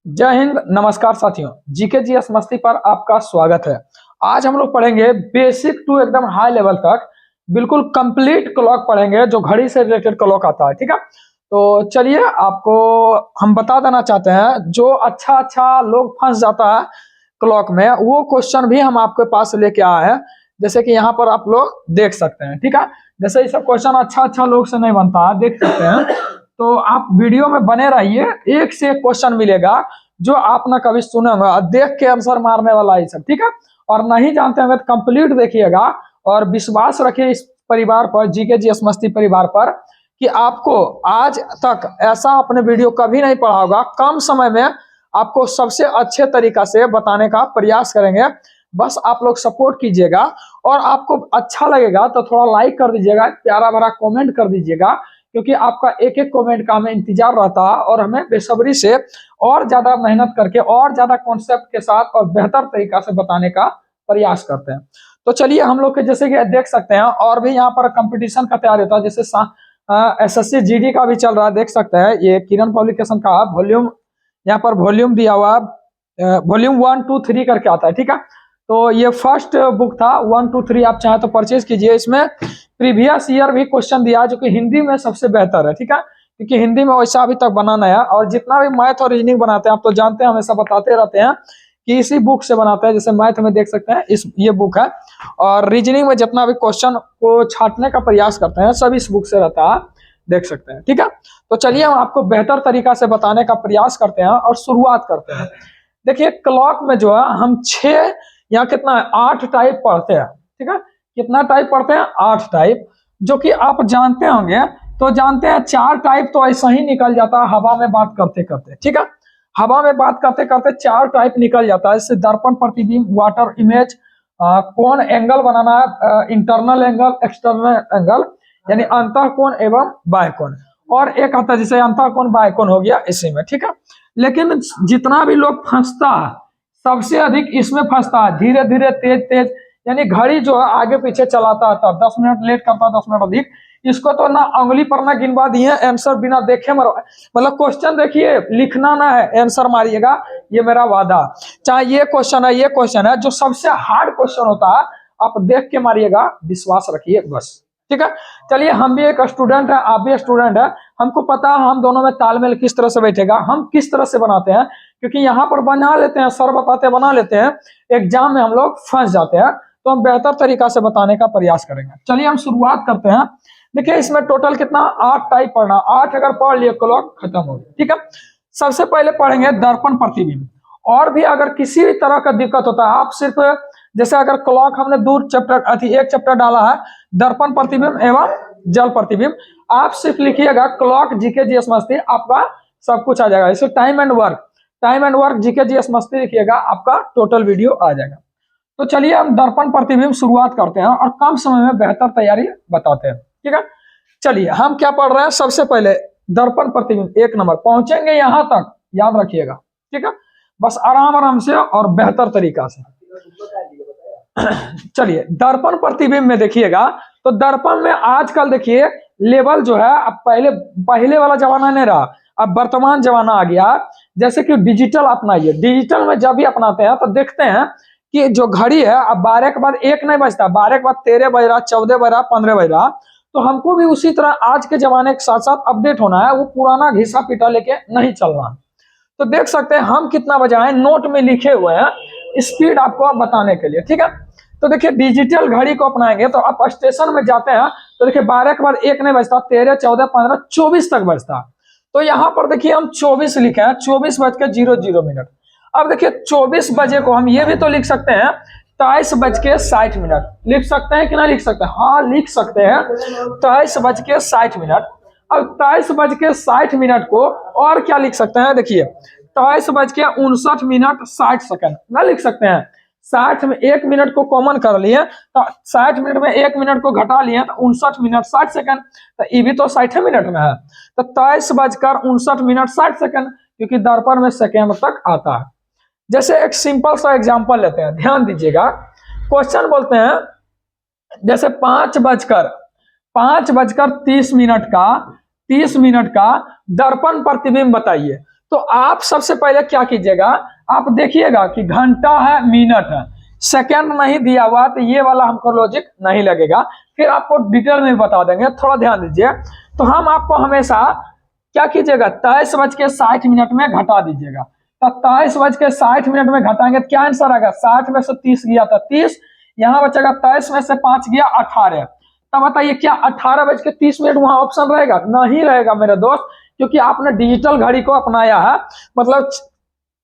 जय हिंद, नमस्कार साथियों। जीके जीएस मस्ती पर आपका स्वागत है। आज हम लोग पढ़ेंगे बेसिक टू एकदम हाई लेवल तक बिल्कुल कंप्लीट क्लॉक पढ़ेंगे, जो घड़ी से रिलेटेड क्लॉक आता है। ठीक है, तो चलिए आपको हम बता देना चाहते हैं, जो अच्छा लोग फंस जाता है क्लॉक में, वो क्वेश्चन भी हम आपके पास लेके आए हैं। जैसे कि यहाँ पर आप लोग देख सकते हैं। ठीक है, जैसे ये सब क्वेश्चन अच्छा लोग से नहीं बनता है, देख सकते हैं। तो आप वीडियो में बने रहिए, एक से एक क्वेश्चन मिलेगा जो आप ना कभी सुने होंगे, देख के आंसर मारने वाला ही सब। ठीक है, और नहीं जानते होंगे तो कंप्लीट देखिएगा और विश्वास रखिए इस परिवार पर, जीके जीएस मस्ती परिवार पर, कि आपको आज तक ऐसा अपने वीडियो कभी नहीं पढ़ा होगा। कम समय में आपको सबसे अच्छे तरीका से बताने का प्रयास करेंगे। बस आप लोग सपोर्ट कीजिएगा, और आपको अच्छा लगेगा तो थोड़ा लाइक कर दीजिएगा, प्यारा भरा कमेंट कर दीजिएगा, क्योंकि आपका एक एक कमेंट का हमें इंतजार रहता है और हमें बेसब्री से और ज्यादा मेहनत करके और ज्यादा कॉन्सेप्ट के साथ और बेहतर तरीका से बताने का प्रयास करते हैं। तो चलिए हम लोग के जैसे कि देख सकते हैं, और भी यहाँ पर कंपटीशन का तैयारी होता है। जैसे एसएससी जीडी का भी चल रहा है, देख सकते हैं। ये किरण पब्लिकेशन का वॉल्यूम, यहाँ पर वॉल्यूम दिया हुआ, वॉल्यूम 1, 2, 3 करके आता है। ठीक है, तो ये फर्स्ट बुक था। 1, 2, 3 आप चाहें तो परचेज कीजिए। इसमें प्रीवियस ईयर भी क्वेश्चन दिया, जो कि हिंदी में सबसे बेहतर है। ठीक है, क्योंकि हिंदी में वैसा अभी तक बनाना है, और जितना भी मैथ और रीजनिंग बनाते हैं, आप तो जानते हैं, हमेशा बताते रहते हैं कि इसी बुक से बनाते हैं। जैसे मैथ में देख सकते हैं, ये बुक है, और रीजनिंग में जितना भी क्वेश्चन को छांटने का प्रयास करते हैं, सब इस बुक से रहता है, देख सकते हैं। ठीक है, तो चलिए हम आपको बेहतर तरीका से बताने का प्रयास करते हैं और शुरुआत करते हैं। देखिए, क्लॉक में जो है हम 6 या कितना 8 टाइप पढ़ते हैं। ठीक है, कितना टाइप पढ़ते हैं? 8 टाइप, जो कि आप जानते होंगे। तो जानते हैं 4 टाइप तो ऐसा ही निकल जाता है हवा में बात करते करते। ठीक है, हवा में बात करते करते 4 टाइप निकल जाता है। इससे दर्पण, प्रतिबिंब, वाटर इमेज, कौन एंगल बनाना है, इंटरनल एंगल, एक्सटर्नल एंगल, यानी अंतः कोण एवं बाह्य कोण, और एक आता है जैसे अंतः कोण बाह्य कोण हो गया इसी में। ठीक है, लेकिन जितना भी लोग फंसता है, सबसे अधिक इसमें फंसता है धीरे धीरे तेज तेज, यानी घड़ी जो है आगे पीछे चलाता है, तब 10 मिनट लेट करता है, 10 मिनट अधिक। इसको तो ना अंगुली पर ना गिनवा दिए, आंसर बिना देखे मतलब क्वेश्चन देखिए, लिखना ना है, आंसर मारिएगा, ये मेरा वादा। चाहे ये क्वेश्चन है जो सबसे हार्ड क्वेश्चन होता है, आप देख के मारिएगा, विश्वास रखिए बस। ठीक है, चलिए, हम भी एक स्टूडेंट है, आप भी स्टूडेंट है, हमको पता है हम दोनों में तालमेल किस तरह से बैठेगा, हम किस तरह से बनाते हैं। क्योंकि यहाँ पर बना लेते हैं, सर बताते बना लेते हैं, एग्जाम में हम लोग फंस जाते हैं। तो हम बेहतर तरीका से बताने का प्रयास करेंगे। चलिए हम शुरुआत करते हैं। देखिए, इसमें टोटल कितना 8 टाइप पढ़ना, 8 अगर पढ़ लिए क्लॉक खत्म हो गई। ठीक है, सबसे पहले पढ़ेंगे दर्पण प्रतिबिंब। और भी अगर किसी भी तरह का दिक्कत होता है, आप सिर्फ जैसे अगर क्लॉक हमने दूर चैप्टर एक चैप्टर डाला है, दर्पण प्रतिबिंब एवं जल प्रतिबिंब, आप सिर्फ लिखिएगा क्लॉक जीके जीएस मस्ती, आपका सब कुछ आ जाएगा। इसे time and work GK GS मस्ती लिखिएगा, आपका टोटल वीडियो आ जाएगा। तो चलिए हम दर्पण प्रतिबिंब शुरुआत करते हैं और कम समय में बेहतर तैयारी बताते हैं। ठीक है, चलिए हम क्या पढ़ रहे हैं। सबसे पहले दर्पण प्रतिबिंब 1 नंबर, पहुंचेंगे यहां तक, याद रखिएगा। ठीक है, बस आराम आराम से और बेहतर तरीका से। चलिए, दर्पण प्रतिबिंब में देखिएगा, तो दर्पण में आजकल देखिए लेवल जो है, अब पहले वाला जमाना नहीं रहा, अब वर्तमान जमाना आ गया। जैसे कि डिजिटल अपनाइए, डिजिटल में जब भी अपनाते हैं तो देखते हैं कि जो घड़ी है, अब 12 के बाद 1 नहीं बजता, 12 के बाद 13 बज रहा, 14 बज रहा, 15 बज रहा। तो हमको भी उसी तरह आज के जमाने के साथ साथ अपडेट होना है, वो पुराना घिसा पीटा लेके नहीं चलना। तो देख सकते हैं हम कितना बजाए, नोट में लिखे हुए हैं, स्पीड आपको बताने के लिए। ठीक है, तो देखिए डिजिटल घड़ी को अपनाएंगे तो आप स्टेशन में जाते हैं तो देखिए 12 के बाद 1 नहीं बजता, 13, 14, 15, 24 तक बजता। तो यहाँ पर देखिए हम 24 लिखे हैं, 24:00 अब देखिए 24 बजे को हम ये भी तो लिख सकते हैं 23:60 लिख सकते हैं कि ना लिख सकते हैं? हाँ, लिख सकते हैं 23:60। अब 23:60 को और क्या लिख सकते हैं? देखिए 23:59 ना लिख सकते हैं। 60 में 1 मिनट को कॉमन कर लिए तो 60 मिनट में 1 मिनट को घटा लिए तो 59 मिनट 60 सेकंड। तो ये भी तो 60 मिनट में है, तो 23:59 60 सेकंड, क्योंकि दर्पण में सेकंड तक आता है। जैसे एक सिंपल सा एग्जांपल लेते हैं, ध्यान दीजिएगा। क्वेश्चन बोलते हैं जैसे 5:30 का 30 मिनट का दर्पण प्रतिबिंब बताइए। तो आप सबसे पहले क्या कीजिएगा, आप देखिएगा कि घंटा है, मिनट है, सेकंड नहीं दिया हुआ, तो ये वाला हमको लॉजिक नहीं लगेगा, फिर आपको डिटेल में बता देंगे, थोड़ा ध्यान दीजिए। तो हम आपको हमेशा क्या कीजिएगा, 23:60 में घटा दीजिएगा। तो 23:60 में घटाएंगे तो क्या आंसर आएगा, 60 में से 30 गया था 30, यहाँ बचेगा 23 में से 5 गया 18। तब बताइए क्या 18:30 वहां ऑप्शन रहेगा? नहीं रहेगा मेरे दोस्त, क्योंकि आपने डिजिटल घड़ी को अपनाया है। मतलब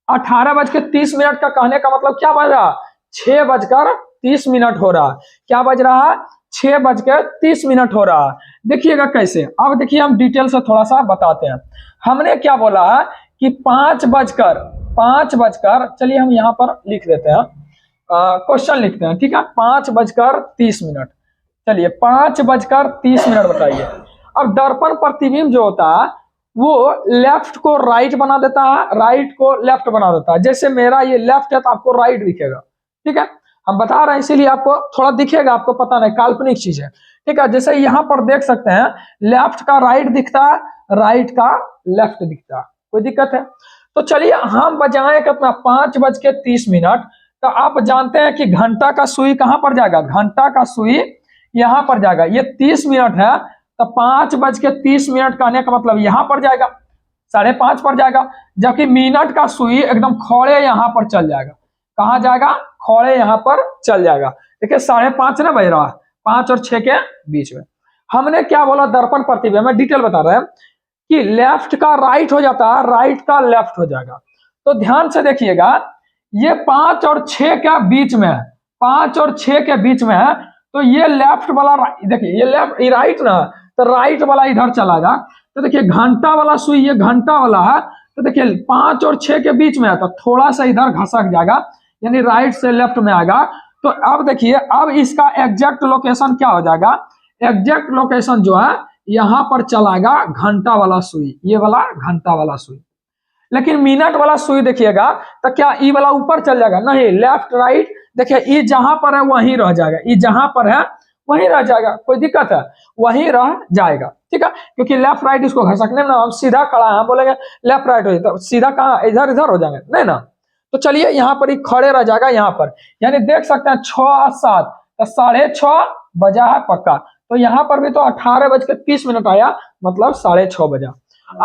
18:30 का कहने का मतलब क्या बज रहा, 6:30 हो रहा है। क्या बज रहा है, 6:30 हो रहा है। देखिएगा कैसे, अब देखिए हम डिटेल से थोड़ा सा बताते हैं। हमने क्या बोला है कि 5 बजकर चलिए हम यहाँ पर लिख देते हैं, क्वेश्चन लिखते हैं, ठीक है। 5:30। चलिए 5:30 बताइए। अब दर्पण प्रतिबिंब जो होता है वो लेफ्ट को राइट बना देता है, राइट को लेफ्ट बना देता है। जैसे मेरा ये लेफ्ट है तो आपको राइट दिखेगा, ठीक है। हम बता रहे हैं इसीलिए आपको थोड़ा दिखेगा, आपको पता नहीं, काल्पनिक चीज है, ठीक है। जैसे यहाँ पर देख सकते हैं, लेफ्ट का राइट दिखता है, राइट का लेफ्ट दिखता है, कोई दिक्कत है? तो चलिए हम बजाएं कितना, 5:30। तो आप जानते हैं कि घंटा का सुई कहां पर जाएगा, घंटा का सुई यहां पर जाएगा। ये 30 मिनट है, तो 5:30 कहने का मतलब यहां पर जाएगा, 5:30 पर जाएगा। जबकि मिनट का सुई एकदम खौड़े यहां पर चल जाएगा। कहां जाएगा, खौड़े यहां पर चल जाएगा। देखिए 5:30 ना बज रहा है, 5 और 6 के बीच में। हमने क्या बोला, दर्पण प्रतिबिंब में डिटेल बता रहे हैं कि लेफ्ट का राइट हो जाता है, राइट का लेफ्ट हो जाएगा। तो ध्यान से देखिएगा, ये 5 और 6 के बीच में है, 5 और 6 के बीच में है। तो ये लेफ्ट वाला, देखिए ये लेफ्ट, ये राइट ना, तो राइट वाला इधर चला गया। तो देखिए घंटा वाला सुई ये घंटा वाला है, तो देखिए 5 और 6 के बीच में है, तो थोड़ा सा इधर घसक जाएगा, यानी राइट से लेफ्ट में आएगा। तो अब देखिए, अब इसका एग्जैक्ट लोकेशन क्या हो जाएगा, एग्जैक्ट लोकेशन जो है यहां पर चलाएगा घंटा वाला सुई, ये वाला घंटा वाला सुई। लेकिन मिनट वाला सुई देखिएगा तो क्या ई वाला ऊपर चल जाएगा, नहीं, लेफ्ट राइट, देखिए ई जहां पर है वहीं रह जाएगा, ई जहां पर है वहीं रह जाएगा, कोई दिक्कत है, वहीं रह जाएगा, ठीक है। क्योंकि लेफ्ट राइट इसको घसकने में ना, हम सीधा खड़ा है, बोलेंगे लेफ्ट राइट हो जाए तो सीधा कहाँ, इधर इधर हो जाएंगे, नहीं ना। तो चलिए यहाँ पर ही खड़े रह जाएगा यहाँ पर, यानी देख सकते हैं 6:07, तो 6:30 बजा है पक्का। तो यहाँ पर भी तो 18:30 आया, मतलब 6:30 बजा।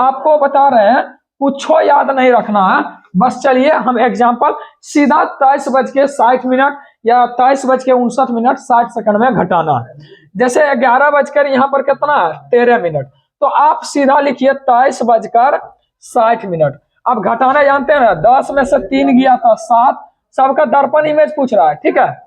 आपको बता रहे हैं कुछ याद नहीं रखना है, बस चलिए हम एग्जांपल सीधा 23:60 या 23:59 60 में घटाना है। जैसे 11 यहाँ पर कितना है, 13। तो आप सीधा लिखिए 23:60। अब घटाना जानते हैं ना, 10 में से 3 गया था 7, सबका दर्पण इमेज पूछ रहा है, ठीक है।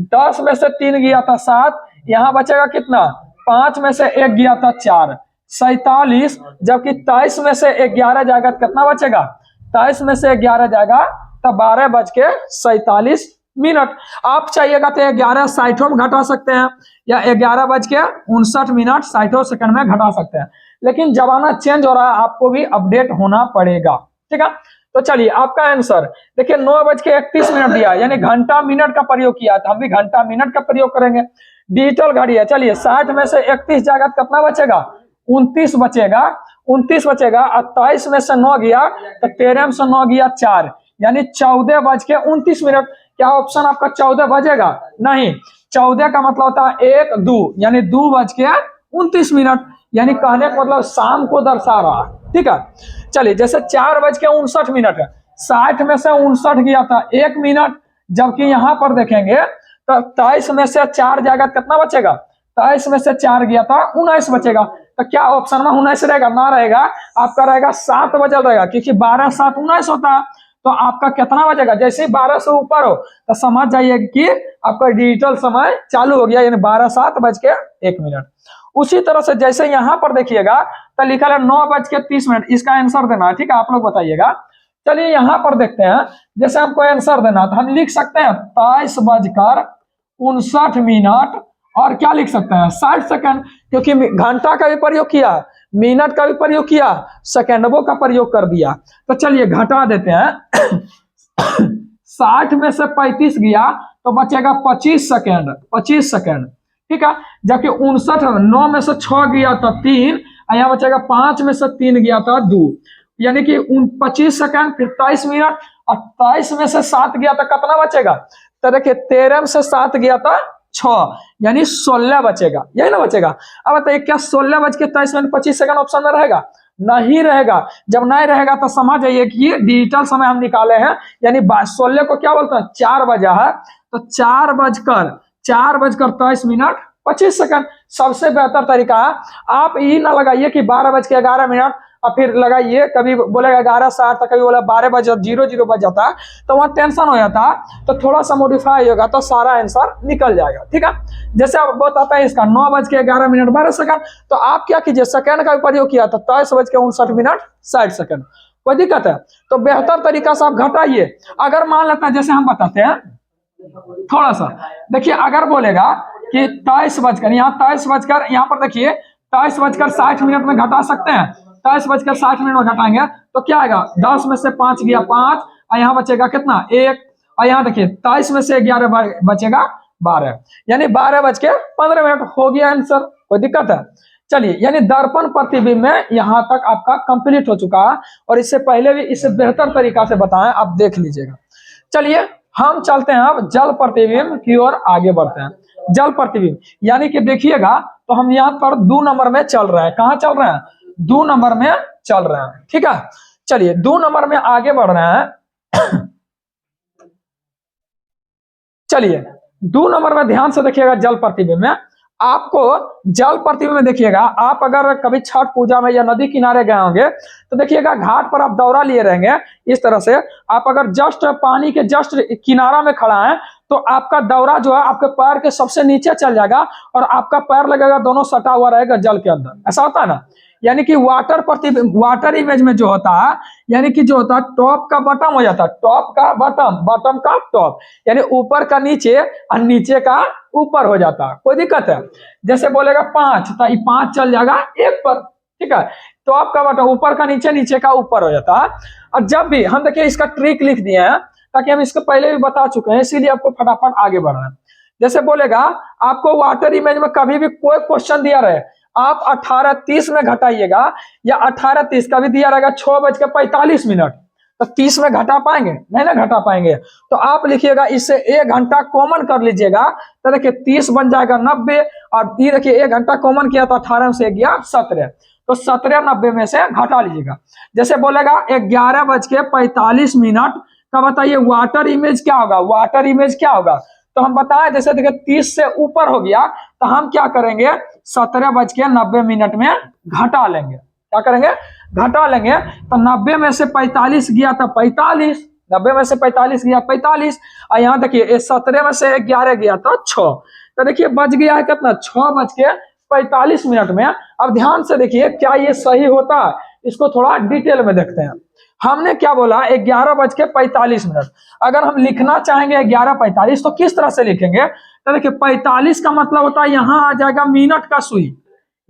10 में से 3 गया था 7, यहाँ बचेगा कितना, 5 में से 1 गया था 4, 47। जबकि 23 में से 11 जाएगा तो कितना बचेगा, 23 में से 11 जाएगा तो 12:47। आप चाहिएगा तो 11:60 में घटा सकते हैं, या 11:59 60 में घटा सकते हैं। लेकिन जमाना चेंज हो रहा है, आपको भी अपडेट होना पड़ेगा, ठीक है। तो चलिए आपका आंसर देखिए 9:31 दिया, यानी घंटा मिनट का प्रयोग किया था, हम भी घंटा मिनट का प्रयोग करेंगे। डिजिटल घड़ी है, चलिए 60 में से 31 जाएगा तो कितना बचेगा, 29 बचेगा, 29 बचेगा। 28 में से 9 गया तो 13 में से 9 गया 4, यानी 14:29। क्या ऑप्शन आपका 14 बजेगा, नहीं, 14 का मतलब होता है 1 2, यानी 2:29, यानी कहने का मतलब शाम को दर्शा रहा है, ठीक है। चलिए जैसे 4:59 है, 60 में से 59 गया था 1 मिनट, जबकि यहाँ पर देखेंगे तो 23 में से 4 जाएगा कितना बचेगा, 23 में से 4 गया था 19 बचेगा। तो क्या ऑप्शन में 19 रहेगा, ना रहेगा, आपका रहेगा 7 बचल रहेगा, क्योंकि 12 7 19 होता है। तो आपका कितना बचेगा, जैसे ही 12 से ऊपर हो तो समझ जाइए कि आपका डिजिटल समय चालू हो गया, यानी 12:07:01। उसी तरह से जैसे यहाँ पर देखिएगा तो लिखा है 9:30, इसका आंसर देना है, ठीक है, आप लोग बताइएगा। चलिए यहाँ पर देखते हैं, जैसे हमको आंसर देना तो हम लिख सकते हैं 23:59 और क्या लिख सकते हैं 60 सेकंड, क्योंकि घंटा का भी प्रयोग किया, मिनट का भी प्रयोग किया, सेकंडों का प्रयोग कर दिया। तो चलिए घटा देते हैं 60 में से 35 गया तो बचेगा 25 सेकंड, 25 सेकंड, ठीक है। जबकि 59, 9 में से 6 गया था 3, यहाँ बचेगा 5 में से 3 गया था 2, यानी कि 25 सेकंड, फिर 23 मिनट, और 23 में से 7 गया तो कितना बचेगा? तो देखिए 13 में से 7 गया तो 6, यानी 16 बचेगा, यही ना बचेगा। अब बताइए क्या 16:23 25 सेकंड ऑप्शन में रहेगा? नहीं रहेगा। जब नहीं रहेगा तो समझ जाइए कि ये डिजिटल समय हम निकाले हैं, यानी 16 को क्या बोलते हैं? 4 बजा है, तो 4:23 सबसे बेहतर तरीका है। आप ये ना लगाइए कि 12:11 और फिर लगाइए, कभी बोलेगा 11:60 तो कभी बोला 12:00 बज जाता है, तो वहाँ टेंशन हो जाता है। तो थोड़ा सा मॉडिफाई होगा तो सारा आंसर निकल जाएगा, ठीक है। जैसे अब बताता है इसका 9:11 12 सेकंड, तो आप क्या कीजिए, सेकंड का भी प्रयोग किया तो 23:59 60 सेकंड, कोई दिक्कत है? तो बेहतर तरीका से आप घटाइए। अगर मान लेते हैं, जैसे हम बताते हैं थोड़ा सा, देखिए अगर बोलेगा कि 23 यहाँ 23 यहाँ पर देखिए 23:60 में घटा सकते हैं। 23:60 में घटाएंगे तो क्या आएगा? 10 में से 5 गया 5, और यहाँ बचेगा कितना? 1, और यहाँ देखिए 23 में से 11 बचेगा 12, यानी 12:15 हो गया आंसर, कोई दिक्कत है? चलिए, यानी दर्पण प्रतिबिंब में यहाँ तक आपका कंप्लीट हो चुका है, और इससे पहले भी इससे बेहतर तरीका से बताएं, आप देख लीजिएगा। चलिए हम चलते हैं अब जल प्रतिबिंब की ओर आगे बढ़ते हैं। जल प्रतिबिंब यानी कि देखिएगा, तो हम यहाँ पर 2 नंबर में चल रहे हैं। कहाँ चल रहे हैं? 2 नंबर में चल रहे हैं, ठीक है। चलिए 2 नंबर में आगे बढ़ रहे हैं। चलिए 2 नंबर में ध्यान से देखिएगा, जल प्रतिबिंब में आपको, जल प्रतिबिंब में देखिएगा, आप अगर कभी छठ पूजा में या नदी किनारे गए होंगे तो देखिएगा घाट पर आप दौरा लिए रहेंगे इस तरह से। आप अगर जस्ट पानी के जस्ट किनारा में खड़ा है तो आपका दौरा जो है आपके पैर के सबसे नीचे चल जाएगा, और आपका पैर लगेगा दोनों सटा हुआ रहेगा जल के अंदर, ऐसा होता है ना। यानी कि वाटर इमेज में जो होता है, यानी कि जो होता है टॉप का बटम हो जाता है, टॉप का बटम, बटम का टॉप, यानी ऊपर का नीचे और नीचे का ऊपर हो जाता है, कोई दिक्कत है? जैसे बोलेगा 5 तो 5 चल जाएगा 1 पर, ठीक है। टॉप का बटम ऊपर का नीचे, नीचे का ऊपर हो जाता है। और जब भी हम देखिए इसका ट्रिक लिख दिए हैं, ताकि हम इसको पहले भी बता चुके हैं, इसीलिए आपको फटाफट आगे बढ़ना है। जैसे बोलेगा आपको वाटर इमेज में कभी भी कोई क्वेश्चन दिया रहे, आप 18:30 में घटाइएगा, या 18:30 का भी दिया रहेगा 6:45, तो 30 में घटा पाएंगे? नहीं ना घटा पाएंगे। तो आप लिखिएगा इससे 1 घंटा कॉमन कर लीजिएगा, तो देखिए 30 बन जाएगा 90, और ये देखिए 1 घंटा कॉमन किया तो 18 से गया 17, तो 17 90 में से घटा लीजिएगा। जैसे बोलेगा 11:45 का बताइए वाटर इमेज क्या होगा? वाटर इमेज क्या होगा? तो हम बताएं, जैसे देखिए 30 से ऊपर हो गया तो हम क्या करेंगे? 17:90 में घटा लेंगे। क्या करेंगे? घटा लेंगे। तो 90 में से 45 गया था 45, 90 में से 45 गया 45, और यहाँ देखिए 17 में से 11 गया था 6, तो देखिए बच गया है कितना? 6:45 में। अब ध्यान से देखिए, क्या ये सही होता है? इसको थोड़ा डिटेल में देखते हैं। हमने क्या बोला? 11:45। अगर हम लिखना चाहेंगे 11:45 तो किस तरह से लिखेंगे? तो देखिए 45 का मतलब होता है यहाँ आ जाएगा मिनट का सुई,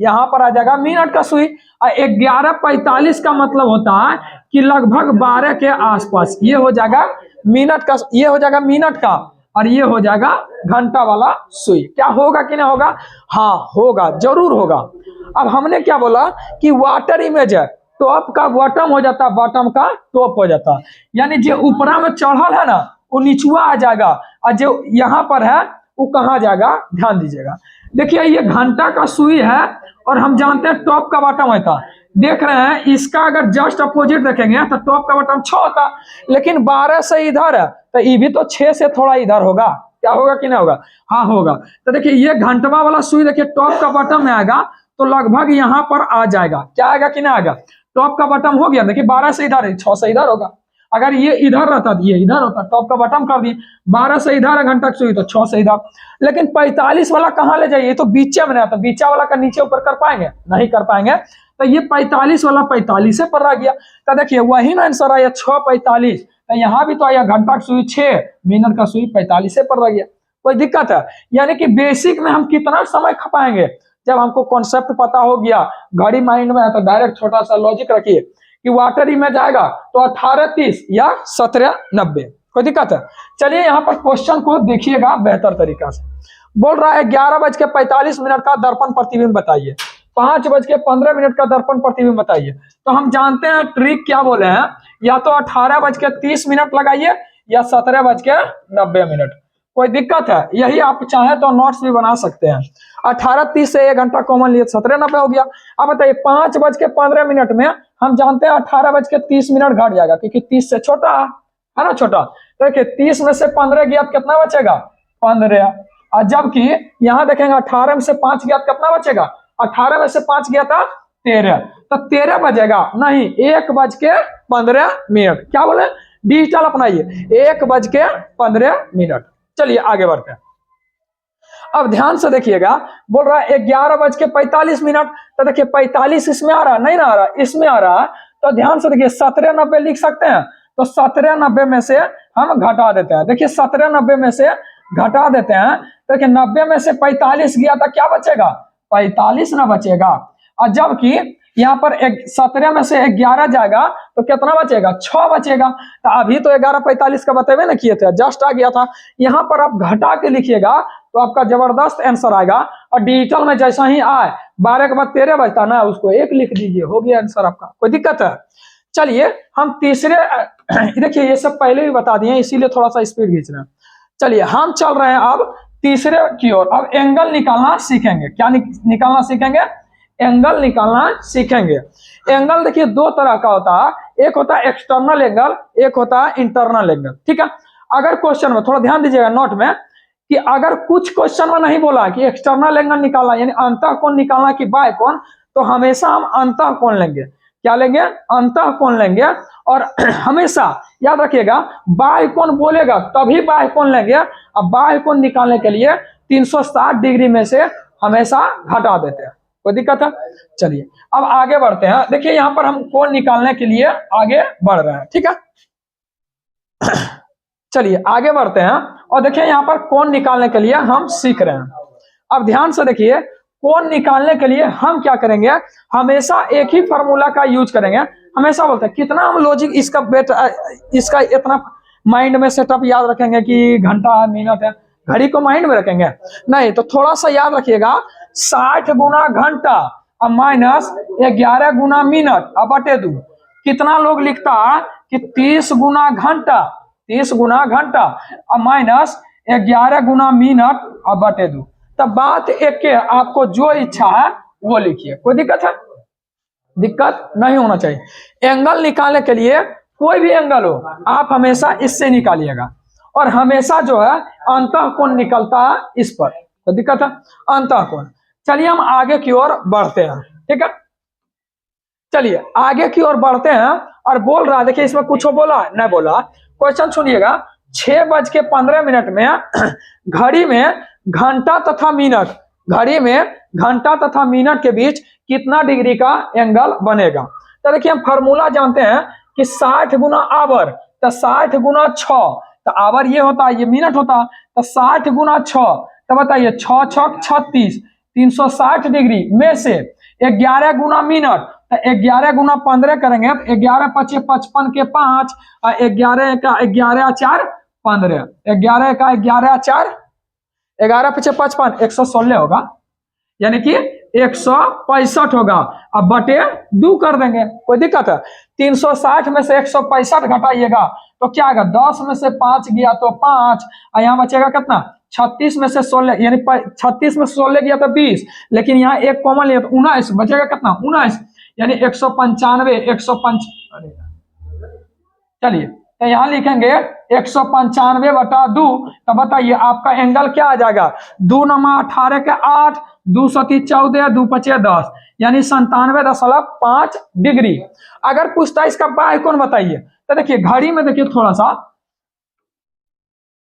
यहाँ पर आ जाएगा मिनट का सुई, और 11:45 का मतलब होता है कि लगभग 12 के आसपास, ये हो जाएगा मिनट का, ये हो जाएगा मिनट का, और ये हो जाएगा घंटा वाला सुई। क्या होगा कि नहीं होगा? हाँ होगा, जरूर होगा। अब हमने क्या बोला कि वाटर इमेज है, टॉप का बॉटम हो जाता है, बॉटम का टॉप हो जाता है, यानी जो ऊपरा में चढ़ल है ना वो निचुआ आ जाएगा, और जो यहाँ पर है वो कहाँ जाएगा? ध्यान दीजिएगा। देखिए ये घंटा का सुई है, और हम जानते हैं टॉप का बॉटम होता है। देख रहे हैं इसका अगर जस्ट अपोजिट देखेंगे तो टॉप का बॉटम 6 होता, लेकिन 12 से इधर है तो ये भी तो 6 से थोड़ा इधर होगा। क्या होगा कि नहीं होगा? हाँ होगा। तो देखिए ये घंटवा वाला सुई देखिए टॉप का बॉटम में आएगा, तो लगभग यहाँ पर आ जाएगा। क्या आएगा कि नहीं आएगा? टॉप का बटन हो गया, देखिए 12 से इधर है, 6 से इधर होगा। अगर ये इधर रहता तो ये इधर होता, टॉप का बटन कर दिए, 12 से इधर है घंटा की सुई, तो 6 से इधर। लेकिन 45 वाला कहाँ ले जाइए? तो बीचे में रहता, बीचा वाला का नीचे ऊपर कर पाएंगे? नहीं कर पाएंगे। तो ये 45 वाला 45 पर रह गया। तो देखिए वही ना आंसर आया 6:45, तो यहाँ भी तो आया घंटा की सुई 6, मिनट का सुई 45 पर रह गया। कोई दिक्कत है? यानी कि बेसिक में हम कितना समय खपाएंगे? जब हमको कॉन्सेप्ट पता हो गया, घड़ी माइंड में है, तो डायरेक्ट छोटा सा लॉजिक रखिए कि वाटर इमेज आएगा तो 18:30 या 17:90। कोई दिक्कत है? चलिए यहाँ पर क्वेश्चन को देखिएगा बेहतर तरीका से। बोल रहा है 11:45 का दर्पण प्रतिबिंब बताइए। 5:15 का दर्पण प्रतिबिंब बताइए। तो हम जानते हैं ट्रिक क्या बोले हैं, या तो 18:30 लगाइए या 17:90। कोई दिक्कत है? यही आप चाहे तो नोट्स भी बना सकते हैं। 18:30 से 1 घंटा कॉमन लिए 17:90 हो गया। अब बताइए 5:15 में हम जानते हैं 18:30 घट जाएगा, क्योंकि 30 से छोटा है ना, छोटा। तो देखिए 30 में से 15 गया तो कितना बचेगा? 15। और जबकि यहाँ देखेंगे 18 में से 5 गया तो कितना बचेगा? 18 में से 5 गया था 13, तो 13 बजेगा नहीं, 1:15। क्या बोले? डिजिटल अपनाइए, 1:15। चलिए आगे बढ़ते हैं। अब ध्यान से देखिएगा, बोल रहा है 11:45। तो देखिए 45 इसमें आ रहा, नहीं ना आ रहा, इसमें आ रहा। तो ध्यान से देखिए 17:90 लिख सकते हैं। तो 17:90 में से हम घटा देते हैं। देखिए 17:90 में से घटा देते हैं। देखिए 90 में से 45 गया था, क्या बचेगा? 45 ना बचेगा। और जबकि यहाँ पर 17 में से 11 जाएगा तो कितना बचेगा? 6 बचेगा। तो अभी तो 11:45 का बतेबे ना किए थे, जस्ट आ गया था। यहाँ पर आप घटा के लिखिएगा तो आपका जबरदस्त आंसर आएगा। और डिजिटल में जैसा ही आए 12 के बाद 13 बचता ना, उसको 1 लिख दीजिए, हो गया आंसर आपका। कोई दिक्कत है? चलिए हम तीसरे देखिए ये सब पहले भी बता दिए, इसीलिए थोड़ा सा स्पीड खींच रहे हैं। चलिए हम चल रहे हैं अब तीसरे की ओर। अब एंगल निकालना सीखेंगे। क्या निकालना सीखेंगे? एंगल निकालना सीखेंगे। एंगल देखिए 2 तरह का होता है, एक होता है एक्सटर्नल एंगल, एक होता है इंटरनल एंगल। ठीक है, अगर क्वेश्चन में थोड़ा ध्यान दीजिएगा नोट में, कि अगर कुछ क्वेश्चन में नहीं बोला कि एक्सटर्नल एंगल निकालना यानी अंतः कोण निकालना कि बाह्य कोण, तो हमेशा हम अंतः कोण लेंगे। क्या लेंगे? अंतः कोण लेंगे। और हमेशा याद रखिएगा बाह्य कोण बोलेगा तभी बाह्य कोण लेंगे। अब बाह्य कोण निकालने के लिए 360 डिग्री में से हमेशा घटा देते हैं। कोई दिक्कत है? चलिए अब आगे बढ़ते हैं। देखिए यहाँ पर हम कोण निकालने के लिए आगे बढ़ रहे हैं। ठीक है, चलिए आगे बढ़ते हैं। और देखिए यहाँ पर कोण निकालने के लिए हम सीख रहे हैं। अब ध्यान से देखिए, कोण निकालने के लिए हम क्या करेंगे? हमेशा एक ही फार्मूला का यूज करेंगे। हमेशा बोलते हैं कितना हम लॉजिक इसका इतना माइंड में सेटअप याद रखेंगे कि घंटा है, मिनट है, घड़ी को माइंड में रखेंगे? नहीं, तो थोड़ा सा याद रखिएगा, 60 गुना घंटा और माइनस 11 गुना मिनट और बटे 2। कितना लोग लिखता है कि 30 गुना घंटा, 30 गुना घंटा और माइनस 11 गुना मिनट और बटे 2। तब बात एक के, आपको जो इच्छा है वो लिखिए। कोई दिक्कत है? दिक्कत नहीं होना चाहिए। एंगल निकालने के लिए कोई भी एंगल हो आप हमेशा इससे निकालिएगा, और हमेशा जो है अंतः कोण निकलता है इस पर। कोई दिक्कत है? अंतः कोण। चलिए हम आगे की ओर बढ़ते हैं। ठीक है, चलिए आगे की ओर बढ़ते हैं। और बोल रहा है, देखिए इसमें कुछ बोला नहीं बोला, क्वेश्चन सुनिएगा। 6:15 में घड़ी में घंटा तथा मिनट, घड़ी में घंटा तथा मिनट के बीच कितना डिग्री का एंगल बनेगा? तो देखिए हम फार्मूला जानते हैं कि 60 गुना आवर, तो 60 गुना 6, तो आवर ये होता है, ये मिनट होता, तो 60 गुना 6, तो बताइए 6 6 36, 360 डिग्री में से 11 गुना मिनट, तो 11 गुना 15 करेंगे, 11 पचे 55 के 5, और 11 का 11 4 15, 11 का 11 4, 11 पचे 55, 116 होगा, यानी कि 165 होगा। अब बटे 2 कर देंगे। कोई दिक्कत है? 360 में से 165 घटाइएगा तो क्या आएगा? 10 में से 5 गया तो 5, और यहाँ बचेगा कितना? 36 में से 16, यानी 36 में से 16 गया तो 20, लेकिन यहाँ एक कॉमन लिया तो 19, बचेगा कितना? 19, यानी 195, 105। चलिए तो यहाँ लिखेंगे 195/2। तो बताइए आपका एंगल क्या आ जाएगा? 2 नमा 18 के 8, 2 सती 14, 2 पचे 10, यानी 97.5 डिग्री। अगर पूछता है इसका बाह्य कोण बताइए, तो देखिए घड़ी में देखिए थोड़ा सा,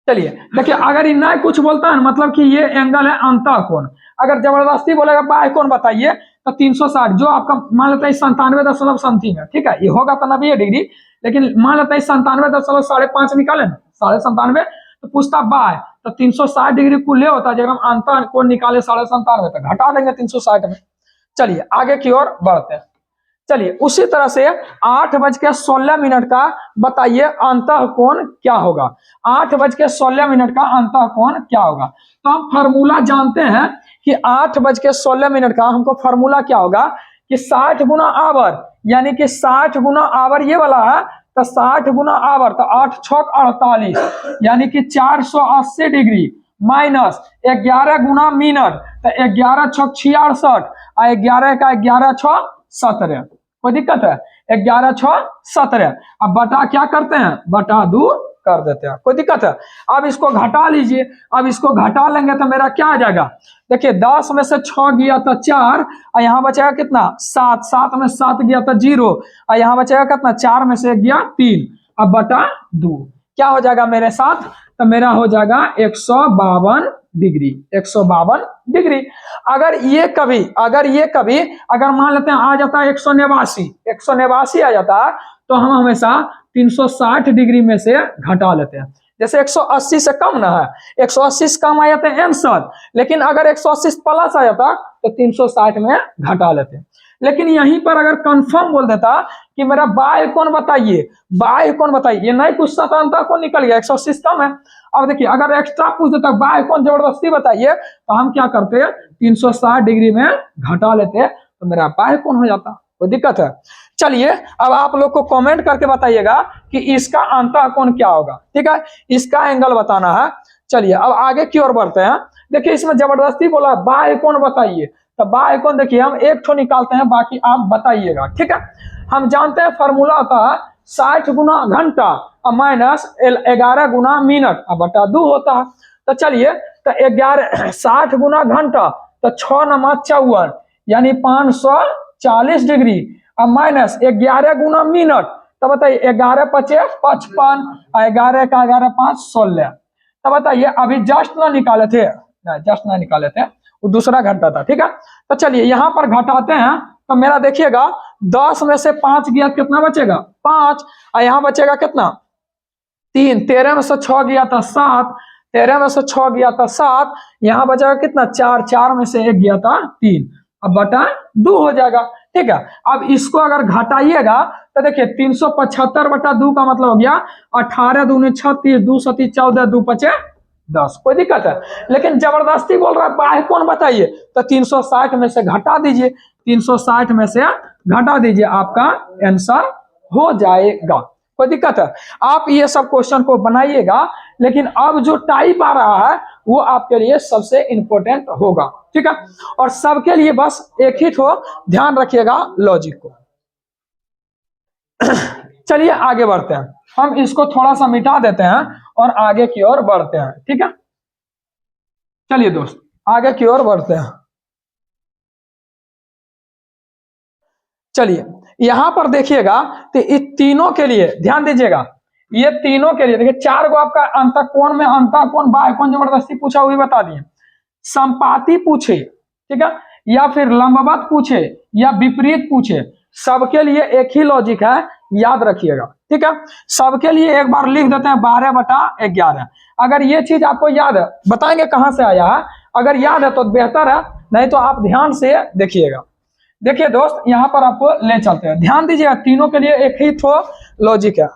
चलिए देखिए अगर इतना कुछ बोलता है मतलब कि ये एंगल है अंतः कोण। अगर जबरदस्ती बोलेगा बाह्य कोण बताइए तो 360, जो आपका मान लेता है 97 समथिंग है, ठीक है, ये होगा तो 90 डिग्री, लेकिन मान लेता है 97.5 निकाले ना, 97.5, तो पूछता बाह्य, तो 360 डिग्री कुल होता है। जब हम अंतः कोण निकाले 97.5, तो घटा देंगे 360 में। चलिए आगे की ओर बढ़ते हैं। चलिए उसी तरह से 8:16 का बताइए अंतः कोण क्या होगा। 8:16 का अंतः कोण क्या होगा। तो हम फार्मूला जानते हैं कि 8:16 का हमको फार्मूला क्या होगा कि 60 गुना आवर, यानी कि 60 गुना आवर ये वाला है, तो 60 गुना आवर तो 8 छक 48, यानी कि 480 डिग्री माइनस 11 गुना मिनट, तो 11 छक 66 और 11 का 11 छक 17। कोई दिक्कत है? 11 छक 17। अब बटा क्या करते हैं, बटा 2 कर देते हैं। कोई दिक्कत है? अब इसको घटा लीजिए। अब इसको घटा लेंगे तो मेरा क्या आ जाएगा, देखिए 10 में से 6 गया तो 4 और यहाँ बचेगा कितना 7, 7 में 7 गया तो 0 और यहाँ बचेगा कितना 4 में से 1 गया 3। अब बटा 2 क्या हो जाएगा मेरे साथ, तो मेरा हो जाएगा 152 डिग्री। 152 डिग्री। अगर ये कभी अगर मान लेते हैं आ जाता है 189 आ जाता है, तो हम हमेशा 360 डिग्री में से घटा लेते हैं। जैसे 180 से कम ना है, 180 से कम आ जाते हैं आंसर, लेकिन अगर 180 प्लस आ जाता तो 360 में घटा लेते हैं। लेकिन यहीं पर अगर कंफर्म बोल देता कि मेरा बाय कोण बताइए, ये नहीं पूछता था, अंतर कोण निकल गया, 180 कम है। अब देखिए अगर एक्स्ट्रा पूछ देता बाय कोण जबरदस्ती बताइए, तो हम क्या करते हैं 360 डिग्री में घटा लेते, तो मेरा बाय कोण हो जाता। कोई दिक्कत है? चलिए अब आप लोग को कमेंट करके बताइएगा कि इसका अंतः कोण क्या होगा। ठीक है, इसका एंगल बताना है। चलिए अब आगे की ओर बढ़ते हैं। देखिए इसमें जबरदस्ती बोला बाय कोण बताइए, तो बाय कोण देखिए हम एक ठो निकालते हैं, बाकी आप बताइएगा। ठीक है, हम जानते हैं फॉर्मूला होता है 60 गुना घंटा और माइनस 11 गुना मिनट और बटा 2 होता है। तो चलिए तो 60 गुना घंटा तो 6 नमा 54 यानी 540 डिग्री और माइनस 11 गुना मिनट, तो बताइए 11 पचे 55 और 11 का 11 5 16। तो बताइए अभी जस्ट ना निकाले थे, वो दूसरा घंटा था। ठीक है, तो चलिए यहाँ पर घटाते हैं, तो मेरा देखिएगा 10 में से 5 गया कितना बचेगा 5 और यहाँ बचेगा कितना 3, 13 में से 6 गया था 7, 13 में से 6 गया था 7, यहाँ बचेगा कितना 4, 4 में से 1 गया था 3, अब बटा 2 हो जाएगा। ठीक है, अब इसको अगर घटाइएगा तो देखिए 375 बटा 2 का मतलब हो गया 18 दूनी 36, 2 सती 14, 2 पचे 10। कोई दिक्कत है? लेकिन जबरदस्ती बोल रहा है बाय कोण बताइए, तो 360 में से घटा दीजिए, 360 में से घटा दीजिए, आपका आंसर हो जाएगा। कोई दिक्कत है? आप ये सब क्वेश्चन को बनाइएगा, लेकिन अब जो टाइप आ रहा है वो आपके लिए सबसे इंपॉर्टेंट होगा। ठीक है, और सबके लिए बस एक ही तो ध्यान रखिएगा लॉजिक को। चलिए आगे बढ़ते हैं, हम इसको थोड़ा सा मिटा देते हैं और आगे की ओर बढ़ते हैं। ठीक है, चलिए दोस्त आगे की ओर बढ़ते हैं। चलिए यहां पर देखिएगा तो इस तीनों के लिए ध्यान दीजिएगा, ये तीनों के लिए देखिए 4 गो आपका अंतः कोण में अंतः कोण बाह्य कोण जबरदस्ती पूछा हुई बता दिए, संपाती पूछे, ठीक है, या फिर लंबवत पूछे या विपरीत पूछे, सबके लिए एक ही लॉजिक है, याद रखिएगा। ठीक है, सबके लिए एक बार लिख देते हैं 12/11। अगर ये चीज आपको याद है, बताएंगे कहां से आया है, अगर याद है तो बेहतर है, नहीं तो आप ध्यान से देखिएगा। देखिए दोस्त यहां पर आपको ले चलते हैं, ध्यान दीजिएगा, तीनों के लिए एक ही तो लॉजिक है,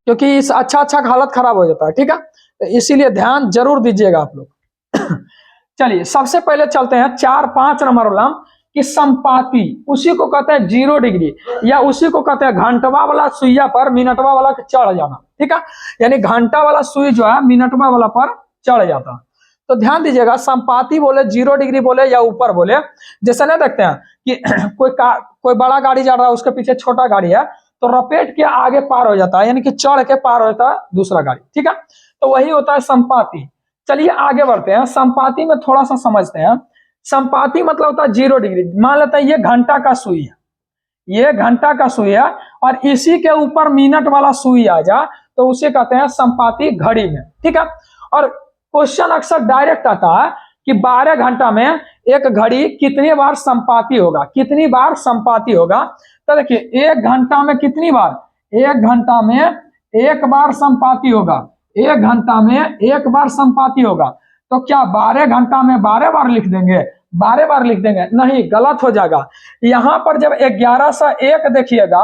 क्योंकि इस अच्छा हालत खराब हो जाता है। ठीक है, तो इसीलिए ध्यान जरूर दीजिएगा आप लोग। चलिए सबसे पहले चलते हैं 4-5 नंबर वाला कि संपाती, उसी को कहते हैं 0 डिग्री, या उसी को कहते हैं घंटवा वाला सुइया पर मिनटवा वाला चढ़ जाना। ठीक है, यानी घंटा वाला सुई जो है मिनटवा वाला पर चढ़ जाता। तो ध्यान दीजिएगा, संपाती बोले 0 डिग्री बोले या ऊपर बोले, जैसे ना देखते हैं कि कोई बड़ा गाड़ी जा रहा है, उसके पीछे छोटा गाड़ी है, तो रपेट के आगे पार हो जाता है, यानी कि चढ़ के पार हो जाता है दूसरा गाड़ी। ठीक है, तो वही होता है संपाती। चलिए आगे बढ़ते हैं, संपाती में थोड़ा सा समझते हैं। संपाती मतलब होता है 0 डिग्री। मान लेते हैं ये घंटा का सुई है, ये घंटा का सुई है, और इसी के ऊपर मिनट वाला सुई आ जा तो उसे कहते हैं संपाती घड़ी में। ठीक है, और क्वेश्चन अक्सर डायरेक्ट आता है कि 12 घंटा में एक घड़ी कितनी बार संपाती होगा, कितनी बार संपाती होगा। तो देखिए 1 घंटा में कितनी बार, 1 घंटा में 1 बार संपाती होगा, 1 घंटा में 1 बार संपाती होगा। तो क्या 12 घंटा में 12 बार लिख देंगे, 12 बार लिख देंगे, नहीं गलत हो जाएगा। यहाँ पर जब 11 से 1 देखिएगा,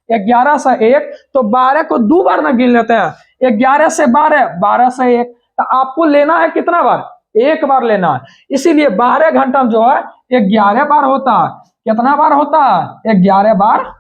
11 से 1 तो 12 को 2 बार ना गिन लेते हैं, 11 से 12, 12 से 1, तो आपको लेना है कितना बार, 1 बार लेना है। इसीलिए 12 घंटा जो है 11 बार होता है। कितना बार होता है, 11 बार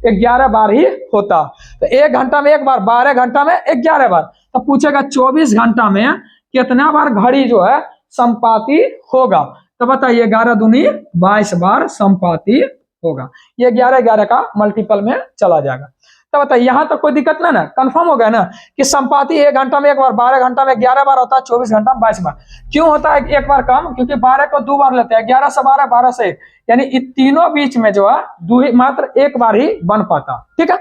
11 बार ही होता। तो 1 घंटा में 1 बार, 12 घंटा में 11 बार। तो पूछेगा 24 घंटा में कितना बार घड़ी जो है संपाती होगा। तो बताइए 11 दूनी 22 बार संपाती होगा। ये 11 का मल्टीपल में चला जाएगा। तो बताइए यहाँ तक कोई दिक्कत ना, कंफर्म हो गया ना कि संपाती 1 घंटा में 1 बार, 12 घंटा में 11 बार होता है, 24 घंटा में 22 बार। क्यों होता है 1 बार कम, क्योंकि 12 को 2 बार लेते हैं, 11 से 12, 12 से 1, यानी इन तीनों बीच में जो है मात्र 1 बार ही बन पाता। ठीक है,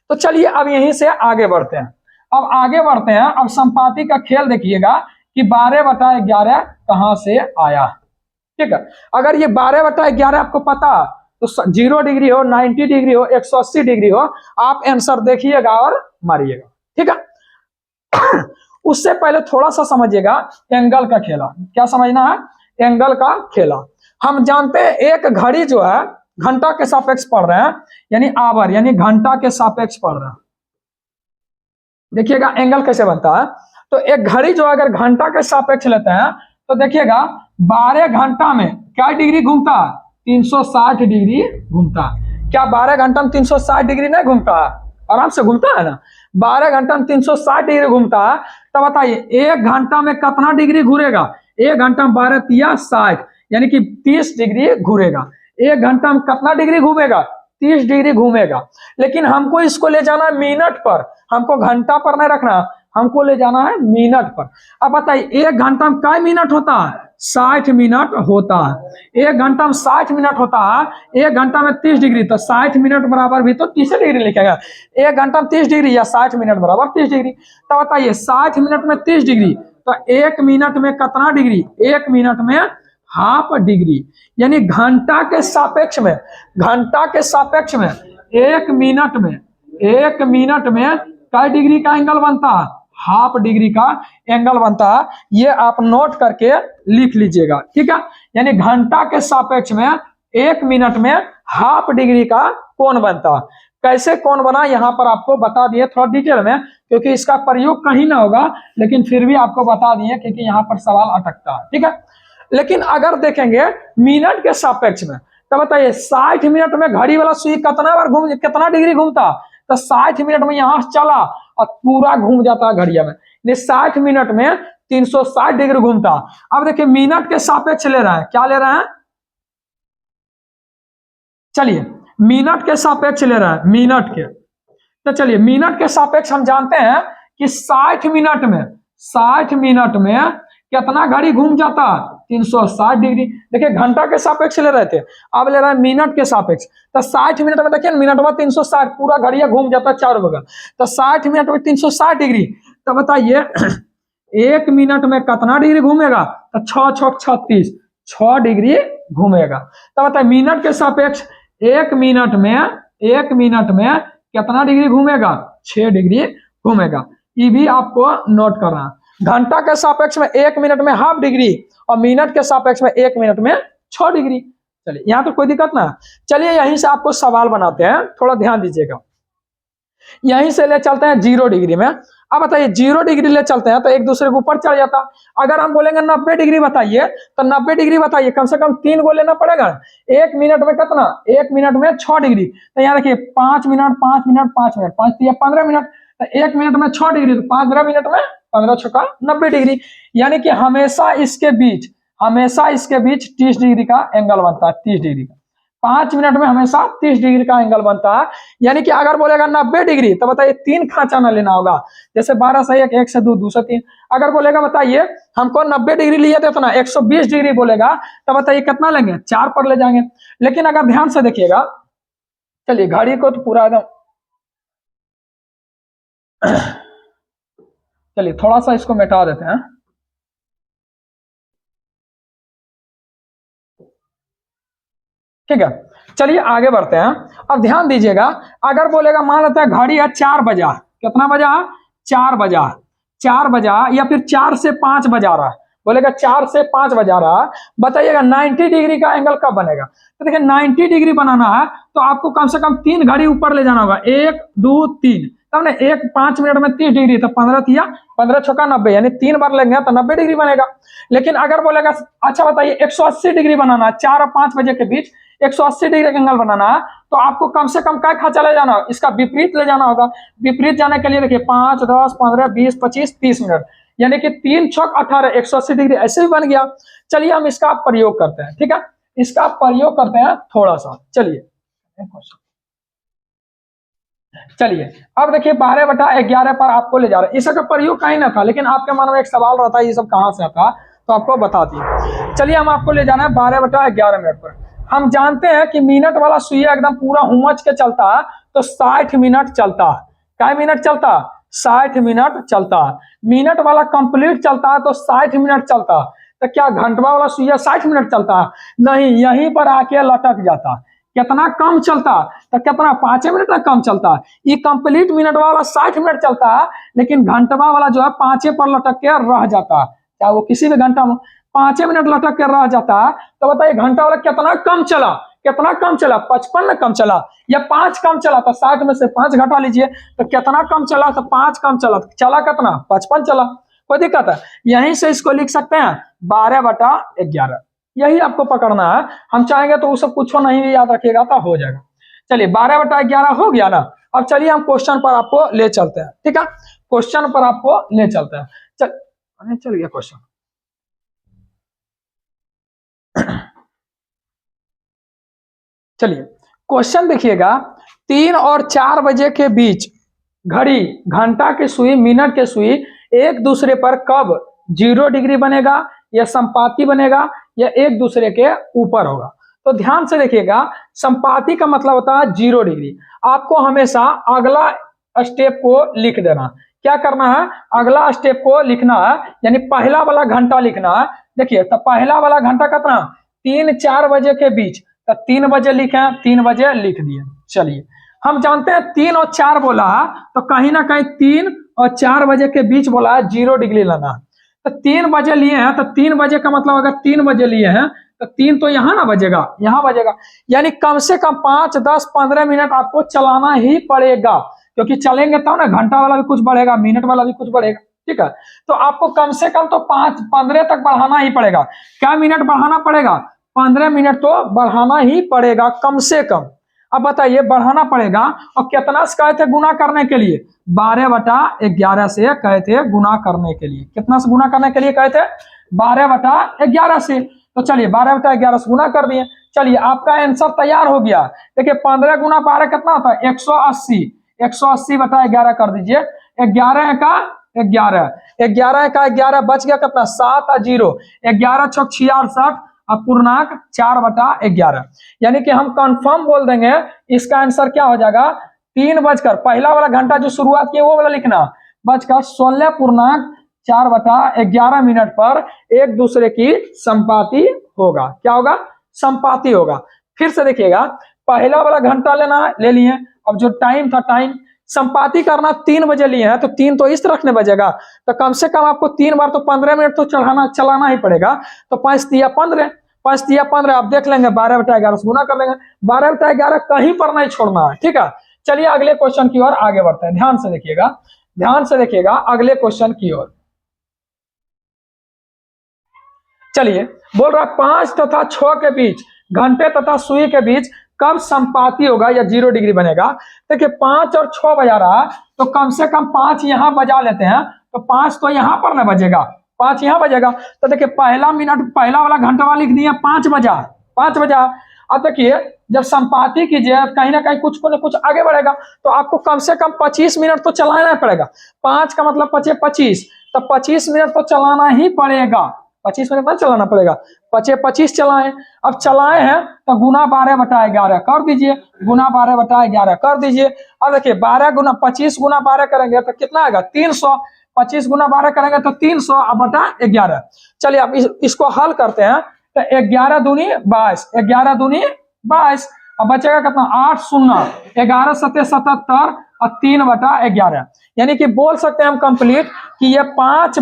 तो चलिए अब यहीं से आगे बढ़ते हैं। अब आगे बढ़ते हैं, अब संपाती का खेल देखिएगा कि 12/11 कहां से आया। ठीक है, अगर ये 12/11 आपको पता तो 0 डिग्री हो, 90 डिग्री हो, 180 डिग्री हो, आप आंसर देखिएगा और मारिएगा। ठीक है, उससे पहले थोड़ा सा समझिएगा एंगल का खेला। क्या समझना है, एंगल का खेला। हम जानते हैं एक घड़ी जो है घंटा के सापेक्ष पढ़ रहे हैं, यानी आवर यानी घंटा के सापेक्ष पढ़ रहे हैं। देखिएगा एंगल कैसे बनता है। तो एक घड़ी जो अगर घंटा के सापेक्ष लेते हैं तो देखिएगा 12 घंटा में क्या डिग्री घूमता है, 360 डिग्री घूमता है। क्या 12 घंटा में 360 डिग्री नहीं घूमता है, आराम से घूमता है ना। 12 घंटा में 360 डिग्री घूमता है। तो बताइए 1 घंटा में कितना डिग्री घूरेगा, 1 घंटा में 12 तिया 60 यानी कि 30 डिग्री घूरेगा। 1 घंटा में कितना डिग्री घूमेगा, 30 डिग्री घूमेगा। लेकिन हमको इसको ले जाना है मिनट पर, हमको घंटा पर नहीं रखना, हमको ले जाना है मिनट पर। अब बताइए 1 घंटा में क्या मिनट होता है, 60 मिनट होता है। 1 घंटा में 60 मिनट होता है, 1 घंटा में 30 डिग्री, तो 60 मिनट बराबर भी तो 30 डिग्री लिखेगा। 1 घंटा में 30 डिग्री या 60 मिनट बराबर 30 डिग्री। तो बताइए 60 मिनट में 30 डिग्री, तो 1 मिनट में कितना डिग्री, 1 मिनट में हाफ डिग्री। यानी घंटा के सापेक्ष में, घंटा के सापेक्ष में 1 मिनट में, 1 मिनट में क्या डिग्री का एंगल बनता है, हाफ डिग्री का एंगल बनता है। ये आप नोट करके लिख लीजिएगा। ठीक है, यानी घंटा के सापेक्ष में 1 मिनट में हाफ डिग्री का कोण बनता है। कैसे कोण बना यहाँ पर आपको बता दिए थोड़ा डिटेल में, क्योंकि इसका प्रयोग कहीं ना होगा, लेकिन फिर भी आपको बता दिए क्योंकि यहाँ पर सवाल अटकता है। ठीक है, लेकिन अगर देखेंगे मिनट के सापेक्ष में तो बताइए 60 मिनट में घड़ी वाला सुई कितना बार घूम, कितना डिग्री घूमता, तो 60 मिनट में यहां से चला और पूरा घूम जाता है घड़िया में। 60 मिनट में 360 डिग्री घूमता। अब देखिए मिनट के सापेक्ष ले रहे हैं, क्या ले रहे हैं, चलिए मिनट के सापेक्ष ले रहे हैं, मिनट के। तो चलिए मिनट के सापेक्ष हम जानते हैं कि 60 मिनट में, 60 मिनट में कितना घड़ी घूम जाता है, 360 डिग्री। देखिए घंटा के सापेक्ष ले रहे थे, अब ले रहे हैं मिनट के सापेक्ष। तो 60 मिनट में देखिए मिनट में 360 पूरा घड़िया घूम जाता है चारों बगल। तो 60 मिनट में 360 डिग्री। तो बताइए 1 मिनट में कितना डिग्री घूमेगा, तो 6 6 36, 6 डिग्री घूमेगा। तो बताइए मिनट के सापेक्ष 1 मिनट में, 1 मिनट में कितना डिग्री घूमेगा, 6 डिग्री घूमेगा। ये भी आपको नोट करना है। घंटा के सापेक्ष में 1 मिनट में हाफ डिग्री और मिनट के सापेक्ष में 1 मिनट में 6 डिग्री। चलिए यहाँ तो कोई दिक्कत ना। चलिए यहीं से आपको सवाल बनाते हैं, थोड़ा ध्यान दीजिएगा। यहीं से ले चलते हैं 0 डिग्री में। अब बताइए 0 डिग्री ले चलते हैं तो एक दूसरे के ऊपर चढ़ जाता। अगर हम बोलेंगे 90 डिग्री बताइए, तो 90 डिग्री बताइए कम से कम 3 गो लेना पड़ेगा। 1 मिनट में कितना, 1 मिनट में 6 डिग्री। तो यहाँ देखिए 5 मिनट 5 मिनट 5 मिनट 5 या 15 मिनट। तो 1 मिनट में 6 डिग्री, तो 15 मिनट में 15 छक्का 90 डिग्री। यानी कि हमेशा इसके बीच, हमेशा इसके बीच 30 डिग्री का एंगल बनता है, 30 डिग्री का। 5 मिनट में हमेशा 30 डिग्री का एंगल बनता है। यानी कि अगर बोलेगा 90 डिग्री तो बताइए 3 खांचा ना लेना होगा, जैसे 12 से 1, 1 से 2, 2 से 3। अगर बोलेगा बताइए हमको 90 डिग्री लिए थे तो ना 120 डिग्री बोलेगा, तो बताइए कितना लेंगे, 4 पर ले जाएंगे। लेकिन अगर ध्यान से देखिएगा, चलिए घड़ी को तो पूरा एकदम चलिए थोड़ा सा इसको मिटा देते हैं। ठीक है, चलिए आगे बढ़ते हैं। अब ध्यान दीजिएगा, अगर बोलेगा मान लेते हैं घड़ी है 4 बजा, कितना बजा, 4 बजा, 4 बजा या फिर 4 से 5 बजा रहा है। बोलेगा 4 से 5 बजा रहा है, बताइएगा 90 डिग्री का एंगल कब बनेगा। तो देखिए 90 डिग्री बनाना है तो आपको कम से कम 3 घड़ी ऊपर ले जाना होगा, 1 2 3, तब ना 5 मिनट में 30 डिग्री, तो 15 तिया 15 छक्का 90, यानी 3 बार लेंगे तो 90 डिग्री बनेगा। लेकिन अगर बोलेगा अच्छा बताइए 180 डिग्री बनाना है, 4 और 5 बजे के बीच 180 डिग्री का एंगल बनाना है, तो आपको कम से कम क्या खाचा ले जाना, इसका विपरीत ले जाना होगा। विपरीत जाने के लिए देखिए 5 10 15 20 25 30 मिनट, यानी कि 3 छक 18, 180 डिग्री ऐसे भी बन गया। चलिए हम इसका प्रयोग करते हैं, ठीक है, इसका प्रयोग करते हैं थोड़ा सा। चलिए अब देखिए 12/11 पर आपको ले जा रहा है, इसका प्रयोग कहीं ना था, लेकिन आपके मन में एक सवाल रहता है ये सब कहां से आता, तो आपको बता दिए। चलिए हम आपको ले जाना है 12/11 मिनट पर। हम जानते हैं कि मिनट वाला सुइया एकदम पूरा हुमच के चलता है तो 60 मिनट चलता है। क्या मिनट चलता है? 60 मिनट चलता है। मिनट वाला कंप्लीट चलता है तो 60 मिनट चलता है। तो क्या घंटवा वाला सुइया 60 मिनट चलता है? नहीं, यहीं पर आके लटक जाता है। कितना कम चलता, तो कितना 5 मिनट तक कम चलता है। ये कंप्लीट मिनट वाला 60 मिनट चलता है, लेकिन घंटवा वाला जो है 5 पर लटक के रह जाता है। चाहे वो किसी भी घंटा में 5 मिनट लटक के रह जाता है, तो बताइए घंटा वाला कितना कम चला, कितना कम चला, 55 कम चला या 5 कम चला, तो 60 में से 5 घटा लीजिए, तो कितना कम चला, तो 5 कम चला, चला कितना 55 चला। कोई दिक्कत है? यहीं से इसको लिख सकते हैं 12/11, यही आपको पकड़ना है। हम चाहेंगे तो वो सब कुछ नहीं भी याद रखिएगा तो हो जाएगा। चलिए 12/11 हो गया ना। अब चलिए हम क्वेश्चन पर आपको ले चलते हैं, ठीक है, क्वेश्चन पर आपको ले चलते हैं। चल गया क्वेश्चन। चलिए क्वेश्चन देखिएगा, 3 और 4 बजे के बीच घड़ी, घंटा की सुई, मिनट के सुई एक दूसरे पर कब 0 डिग्री बनेगा या संपाती बनेगा या एक दूसरे के ऊपर होगा। तो ध्यान से देखिएगा, संपाती का मतलब होता है 0 डिग्री। आपको हमेशा अगला स्टेप को लिख देना। क्या करना है? अगला स्टेप को लिखना है, यानी पहला वाला घंटा लिखना है। देखिए तो पहला वाला घंटा कितना, 3-4 बजे के बीच, तो 3 बजे लिखे, 3 बजे लिख दिए। चलिए हम जानते हैं 3 और 4 बोला है, तो कहीं ना कहीं 3 और 4 बजे के बीच बोला है 0 डिग्री लेना है। तो 3 बजे लिए हैं, तो 3 बजे का मतलब अगर 3 बजे लिए हैं तो 3 तो यहाँ ना बजेगा, यहाँ बजेगा, यानी कम से कम 5 10 15 मिनट आपको चलाना ही पड़ेगा, क्योंकि चलेंगे तब ना घंटा वाला भी कुछ बढ़ेगा, मिनट वाला भी कुछ बढ़ेगा, ठीक है। तो आपको कम से कम तो 5-15 तक बढ़ाना ही पड़ेगा। क्या मिनट बढ़ाना पड़ेगा? 15 मिनट तो बढ़ाना ही पड़ेगा कम से कम। अब बताइए बढ़ाना पड़ेगा, और कितना से कहे थे गुना करने के लिए? 12/11 से कहे थे गुना करने के लिए। कितना से गुना करने के लिए कहे थे? 12/11 से। तो चलिए 12/11 से गुना कर दिए। चलिए आपका आंसर तैयार हो गया। देखिए 15 गुना 12 कितना होता है? 180। 180/11 कर दीजिए। 11 का 11, 11 का 11 बच गया कितना? 7 और 0, 11 छक 66 और पूर्णांक 4/11, यानी कि हम कंफर्म बोल देंगे इसका आंसर क्या हो जाएगा? 3 बजकर, पहला वाला घंटा जो शुरुआत किए वो वाला लिखना, बजकर 16.4/11 मिनट पर एक दूसरे की संपाती होगा। क्या होगा? संपाती होगा। फिर से देखिएगा, पहला वाला घंटा लेना है, ले लिए। अब जो टाइम था, टाइम संपाती करना 3 बजे लिए हैं, तो 3 तो इस तरफ बजेगा, तो कम से कम आपको 3 बार तो 15 मिनट तो चलाना ही पड़ेगा। तो 5 तिया 15, 5 तिया 15, आप देख लेंगे 12/11 से गुना कर लेंगे। 12/11 कहीं पर नहीं छोड़ना है, ठीक है। चलिए अगले क्वेश्चन की ओर आगे बढ़ते हैं। ध्यान से देखिएगा, ध्यान से देखिएगा अगले क्वेश्चन की ओर। चलिए बोल रहा 5 तथा 6 के बीच, घंटे तथा सुई के बीच कब संपाती होगा या 0 डिग्री बनेगा। देखिए 5 और 6 बजा रहा, तो कम से कम 5 यहां बजा लेते हैं, तो 5 तो यहां पर ना बजेगा, 5 यहां बजेगा। तो देखिए पहला मिनट, पहला वाला घंटा लिख दिया 5 बजा, 5 बजा। अब देखिए जब संपाती कीजिए कहीं ना कहीं कुछ न कुछ आगे बढ़ेगा, तो आपको कम से कम 25 मिनट तो चलाना पड़ेगा। 5 का मतलब 25, तो 25 मिनट तो चलाना ही पड़ेगा। 25 मिनट बाद चलाना पड़ेगा। 25 चलाएं। अब चलाए हैं तो गुना 12/11 कर दीजिए, गुना 12/11 कर दीजिए। अब देखिए 12 गुना 25 गुना 12 करेंगे तो कितना आएगा? 300। 25 गुना 12 करेंगे तो 300/11। चलिए अब इसको हल करते हैं, तो 11 दूनी 22, 11 दूनी 22, अब बचेगा कितना? 8 शून्य 11 सत्ते 77 और 3/11, यानी कि बोल सकते हैं हम कंप्लीट कि ये 5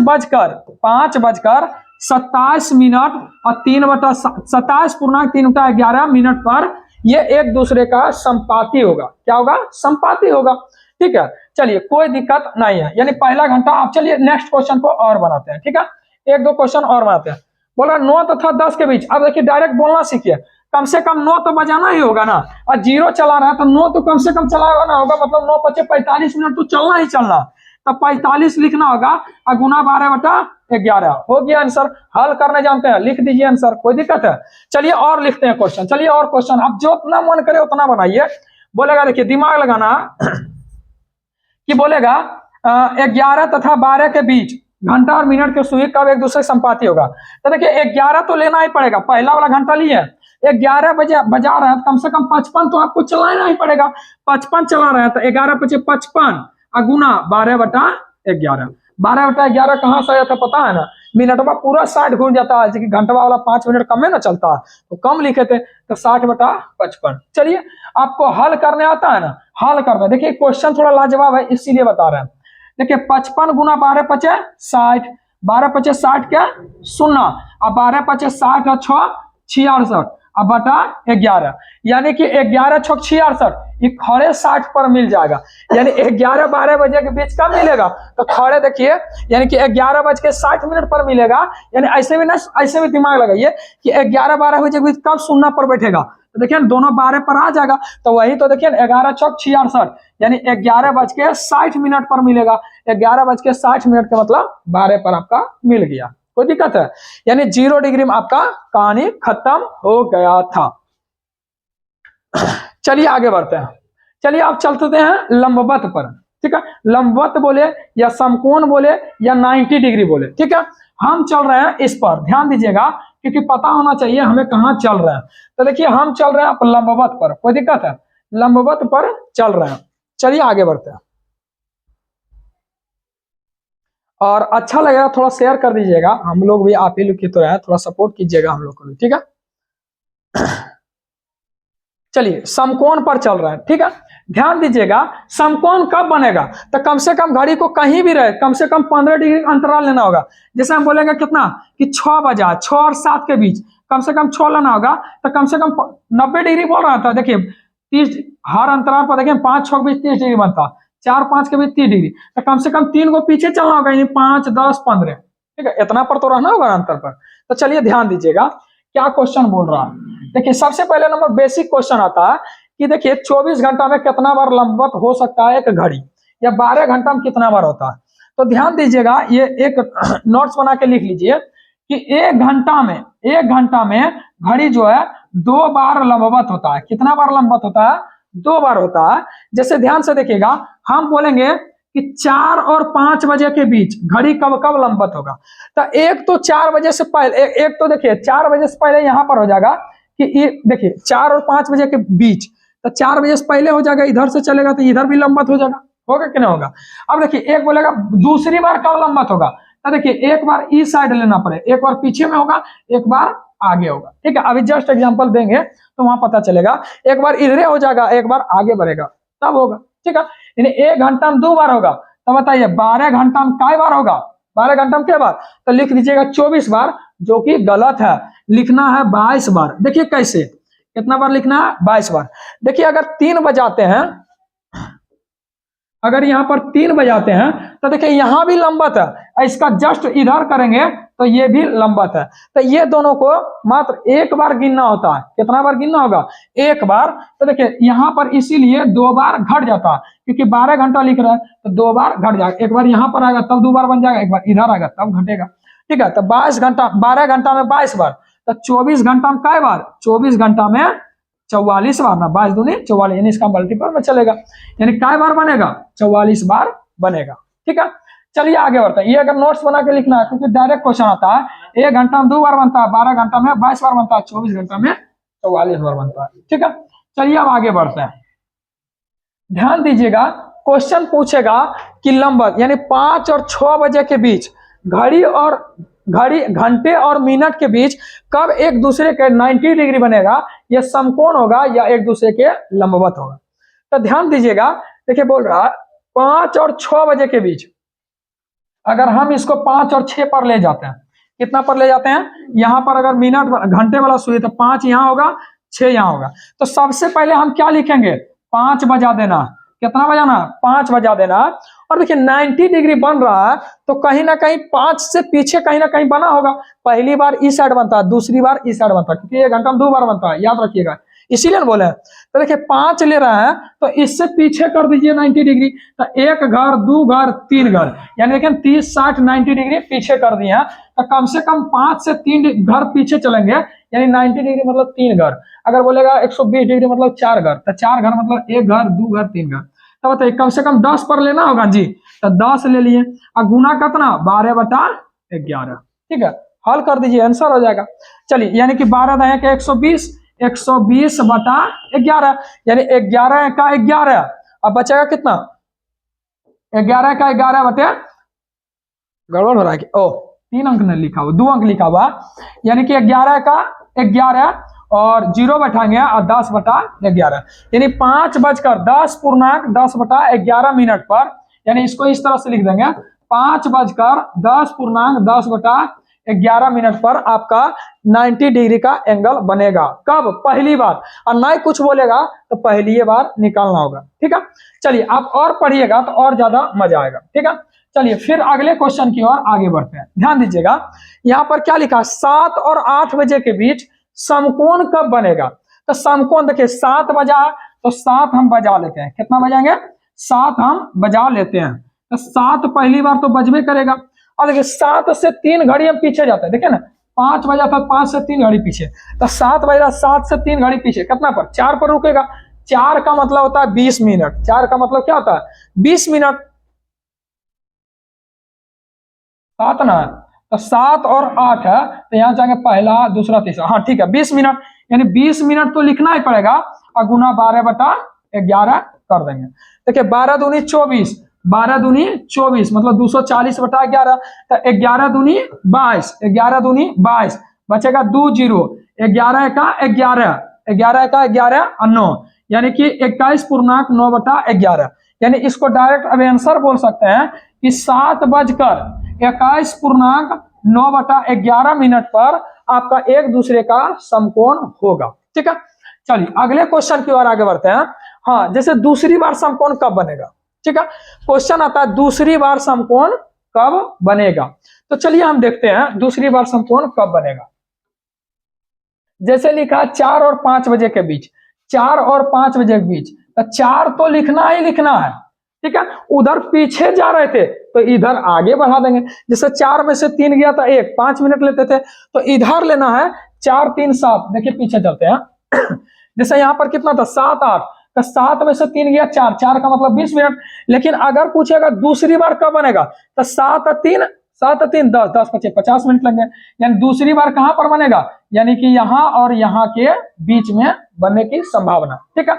बजकर 27 मिनट और 27.3 मिनट पर ये एक दूसरे का संपाती होगा। क्या होगा? संपाती होगा। ठीक है, चलिए कोई दिक्कत नहीं है, यानी पहला घंटा। आप चलिए नेक्स्ट क्वेश्चन को और बनाते हैं। ठीक है, एक दो क्वेश्चन और बनाते हैं। बोला 9 तथा 10 के बीच। अब देखिए डायरेक्ट बोलना सीखिए, कम से कम 9 तो बजाना ही होगा ना, और 0 चला रहा है तो 9 तो कम से कम चलाना होगा, मतलब 9 × 45 मिनट तो चलना ही चलना। तो 45 लिखना होगा और गुना 12/11 हो गया आंसर। हल करने जानते हैं, लिख दीजिए आंसर, कोई दिक्कत है? चलिए और लिखते हैं क्वेश्चन। चलिए और क्वेश्चन, आप जो उतना मन करे उतना बनाइए। बोलेगा, देखिए दिमाग लगाना कि बोलेगा 11 तथा 12 के बीच घंटा और मिनट के सुई कब एक दूसरे संपाती होगा। तो देखिए 11 तो लेना ही पड़ेगा, पहला वाला घंटा लिए 11 बजे बजा रहे हैं, कम से कम 55 तो आपको चलाना ही पड़ेगा। 55 चला रहे हैं तो 11 × 5 = 55 गुना 12/11। 12/11 कहाँ से आया था पता है ना? मिनटवा पूरा 60 घूम जाता है, जबकि घंटा वाला 5 मिनट कम में ना चलता है, तो कम लिखे थे, तो 60/55। चलिए आपको हल करने आता है ना? हल करना, देखिए क्वेश्चन थोड़ा लाजवाब है इसीलिए बता रहे हैं। देखिए 55 गुना 12 × 5 = 60, 12 × 5 = 60 क्या 0, और 12 × 5 = 60 और 6 66 अब बटा 11, यानी कि 11 × 6 = 66, ये खड़े 60 पर मिल जाएगा। यानी 11-12 बजे के बीच कब मिलेगा? तो खड़े देखिए, यानी कि 11:60 पर मिलेगा। यानी ऐसे भी ना, ऐसे भी दिमाग लगाइए कि 11-12 बजे के बीच कब 0 पर बैठेगा, तो देखिए दोनों 12 पर आ जाएगा। तो वही तो देखिए 11 × 6 = 66, यानी 11:60 पर मिलेगा। 11:60 का मतलब 12 पर आपका मिल गया। कोई दिक्कत है? यानी 0 डिग्री में आपका कहानी खत्म हो गया था। चलिए आगे बढ़ते हैं। चलिए आप चलते हैं लंबवत पर। ठीक है, लंबवत बोले या समकोण बोले या 90 डिग्री बोले। ठीक है, हम चल रहे हैं इस पर, ध्यान दीजिएगा, क्योंकि पता होना चाहिए हमें कहां चल रहे हैं। तो देखिए हम चल रहे हैं लंबवत पर, कोई दिक्कत है? लंबवत पर चल रहे हैं। चलिए आगे बढ़ते हैं, और अच्छा लगेगा थोड़ा शेयर कर दीजिएगा, हम लोग भी आप ही लोग की तरह है, थोड़ा सपोर्ट कीजिएगा हम लोग को भी। ठीक है, चलिए समकोण पर चल रहा है। ठीक है, ध्यान दीजिएगा, समकोण कब बनेगा? तो कम से कम घड़ी को कहीं भी रहे, कम से कम 15 डिग्री अंतराल लेना होगा। जैसे हम बोलेंगे कितना कि 6 बजा, 6 और 7 के बीच कम से कम 6 लेना होगा, तो कम से कम 90 डिग्री बोल रहा था। देखिए 30 हर अंतराल पर, देखिए 5-6 के बीच 30 डिग्री बनता, 4-5 के बीच 30 डिग्री, तो कम से कम 3 को पीछे चलना होगा, यानी 5, 10, 15। ठीक है, इतना पर तो रहना होगा अंतर पर। तो चलिए ध्यान दीजिएगा क्या क्वेश्चन बोल रहा है। देखिए सबसे पहले नंबर बेसिक क्वेश्चन आता है कि देखिए 24 घंटा में कितना बार लंबवत हो सकता है एक घड़ी, या 12 घंटा में कितना बार होता है। तो ध्यान दीजिएगा, ये एक नोट्स बना के लिख लीजिए कि एक घंटा में घड़ी जो है 2 बार लंबवत होता है। कितना बार लंबवत होता है? 2 बार होता है। जैसे ध्यान से देखिएगा, हम बोलेंगे कि 4 और 5 बजे के बीच घड़ी कब कब लंबवत होगा। तो एक तो 4 बजे से पहले, एक तो देखिए 4 बजे से पहले यहां पर हो जाएगा कि ये देखिए 4 और 5 बजे के बीच, तो 4 बजे से पहले हो जाएगा, इधर से चलेगा तो इधर भी लंबवत हो जाएगा। होगा कि नहीं होगा? अब देखिए एक बोलेगा दूसरी बार कब लंबवत होगा, तो देखिए एक बार इस साइड लेना पड़े, एक बार पीछे में होगा, एक बार आगे होगा। ठीक है, अभी जस्ट एग्जांपल देंगे तो वहां पता चलेगा। एक बार इधरे हो जाएगा, एक बार आगे बढ़ेगा, तब होगा। ठीक है, यानी 1 घंटा में 2 बार होगा। तो बताइए 12 घंटा में कई बार होगा? 12 घंटा में क्या बार? तो लिख दीजिएगा 24 बार, जो कि गलत है। लिखना है 22 बार। देखिए कैसे, कितना बार लिखना है? 22 बार। देखिए अगर 3 बजाते हैं, अगर यहाँ पर 3 बजाते हैं तो देखिए यहाँ भी लंबवत है, इसका जस्ट इधर करेंगे तो ये भी लंबवत है। तो ये दोनों को मात्र एक बार गिनना होता है। कितना बार गिनना होगा? एक बार। तो देखिए यहाँ पर इसीलिए 2 बार घट जाता है, क्योंकि 12 घंटा लिख रहा है तो 2 बार घट जाएगा। एक बार यहाँ पर आएगा तब 2 बार बन जाएगा, एक बार इधर आएगा तब घटेगा। ठीक है, तो 22 घंटा, 12 घंटा में 22 बार, तो 24 घंटा में कई बार? 24 घंटा में 44 बार ना, 22 दूनी 44, यानी इसका मल्टीपल में चलेगा, यानी कई बार बनेगा? 44 बार बनेगा। ठीक है, चलिए आगे बढ़ते हैं। ये अगर नोट्स बना के लिखना है, क्योंकि डायरेक्ट क्वेश्चन आता है। 1 घंटा में 2 बार बनता है, 12 घंटा में 22 बार बनता है, 24 घंटा में 44 बार बनता है। ठीक है, चलिए अब आगे बढ़ते हैं। ध्यान दीजिएगा, क्वेश्चन पूछेगा कि लंबवत यानी 5 और 6 बजे के बीच घड़ी घंटे और मिनट के बीच कब एक दूसरे के 90 डिग्री बनेगा, यह समकोण होगा या एक दूसरे के लंबवत होगा। तो ध्यान दीजिएगा, देखिए बोल रहा है 5 और 6 बजे के बीच, अगर हम इसको 5 और 6 पर ले जाते हैं, कितना पर ले जाते हैं, यहाँ पर अगर मिनट घंटे वाला सुई तो 5 यहाँ होगा, 6 यहाँ होगा। तो सबसे पहले हम क्या लिखेंगे, 5 बजा देना। कितना बजाना, 5 बजा देना। और देखिए 90 डिग्री बन रहा है तो कहीं ना कहीं 5 से पीछे कहीं ना कहीं बना होगा। पहली बार इस साइड बनता है, दूसरी बार इस साइड बनता है, क्योंकि 1 घंटा में 2 बार बनता है, याद रखिएगा, इसीलिए बोले हैं। तो देखिए 5 ले रहे हैं तो इससे पीछे कर दीजिए 90 डिग्री। तो 1 घर, 2 घर, 3 घर, यानी देखिए 30, 60, 90 डिग्री पीछे कर दिए हैं। तो कम से कम 5 से 3 घर पीछे चलेंगे, यानी 90 डिग्री मतलब 3 घर। अगर बोलेगा 120 डिग्री मतलब 4 घर, तो 4 घर मतलब 1 घर, 2 घर, 3 घर। तो बताइए कम से कम 10 पर लेना होगा जी, तो 10 ले लिए। और गुना कितना, 12/11। ठीक है, हल कर दीजिए, आंसर हो जाएगा। चलिए, यानी कि 12 दहे के 120, 120/11, यानी 11 का 11। अब बचेगा कितना, 11 का 11 बटे, गड़बड़ हो रहा है कि ओ 3 अंक नहीं लिखा हुआ, 2 अंक लिखा हुआ, यानी कि 11 का 11 और 0 बैठाएंगे और 10/11, यानी 5:10.10 मिनट पर, यानी इसको इस तरह से लिख देंगे, 5:10.10 मिनट पर आपका 90 डिग्री का एंगल बनेगा। कब, पहली बार। और नहीं कुछ बोलेगा तो पहली बार निकालना होगा। ठीक है, चलिए आप और पढ़िएगा तो और ज्यादा मजा आएगा। ठीक है, चलिए फिर अगले क्वेश्चन की ओर आगे बढ़ते हैं। ध्यान दीजिएगा, यहाँ पर क्या लिखा है, 7 और 8 बजे के बीच समकोण कब बनेगा। तो समकोण देखिए 7 बजा तो 7 हम बजा लेते हैं, कितना बजाएंगे, 7 हम बजा लेते हैं। तो 7 पहली बार तो बजबे करेगा। और देखिए 7 से 3 घड़ी हम पीछे जाते हैं, देखिए ना 5 बजा था, 5 से 3 घड़ी पीछे, तो 7 बजा, 7 से 3 घड़ी पीछे, कितना पर, 4 पर रुकेगा। 4 का मतलब होता है 20 मिनट, 4 का मतलब क्या होता है, 20 मिनट। 7 ना, तो 7 और 8 है, तो यहाँ जाएंगे पहला, दूसरा, तीसरा, हाँ ठीक है 20 मिनट, यानी 20 मिनट तो लिखना ही पड़ेगा। और गुना 12/11 कर देंगे। देखिए 12 दूनी 24, 12 दूनी 24 मतलब 240/11। तो 11 दूनी 22, 11 दूनी 22, बचेगा 2 0, 11 का 11, 11 का 11 और 9, यानी कि 21.9/11। यानी इसको डायरेक्ट अब आंसर बोल सकते हैं कि 7:21.9/11 मिनट पर आपका एक दूसरे का समकोण होगा। ठीक है, चलिए अगले क्वेश्चन की ओर आगे बढ़ते हैं। हाँ, जैसे दूसरी बार समकोण कब बनेगा। ठीक है, क्वेश्चन आता है दूसरी बार समकोण कब बनेगा। तो चलिए हम देखते हैं दूसरी बार समकोण कब बनेगा। जैसे लिखा 4 और 5 बजे के बीच, 4 और 5 बजे के बीच, तो 4 तो लिखना ही लिखना है। ठीक है, उधर पीछे जा रहे थे तो इधर आगे बढ़ा देंगे। जैसे 4 में से 3 गया था 1, 5 मिनट लेते थे, तो इधर लेना है 4 3 7, देखिए पीछे चलते हैं। जैसे यहाँ पर कितना था 7 8, तो 7 में से 3 गया 4, 4 का मतलब 20 मिनट। लेकिन अगर पूछेगा दूसरी बार कब बनेगा, तो 7 3 10, 10 25 50 मिनट लगे। यानी दूसरी बार कहां पर बनेगा, यानी कि यहां और यहां के बीच में बनने की संभावना। ठीक है,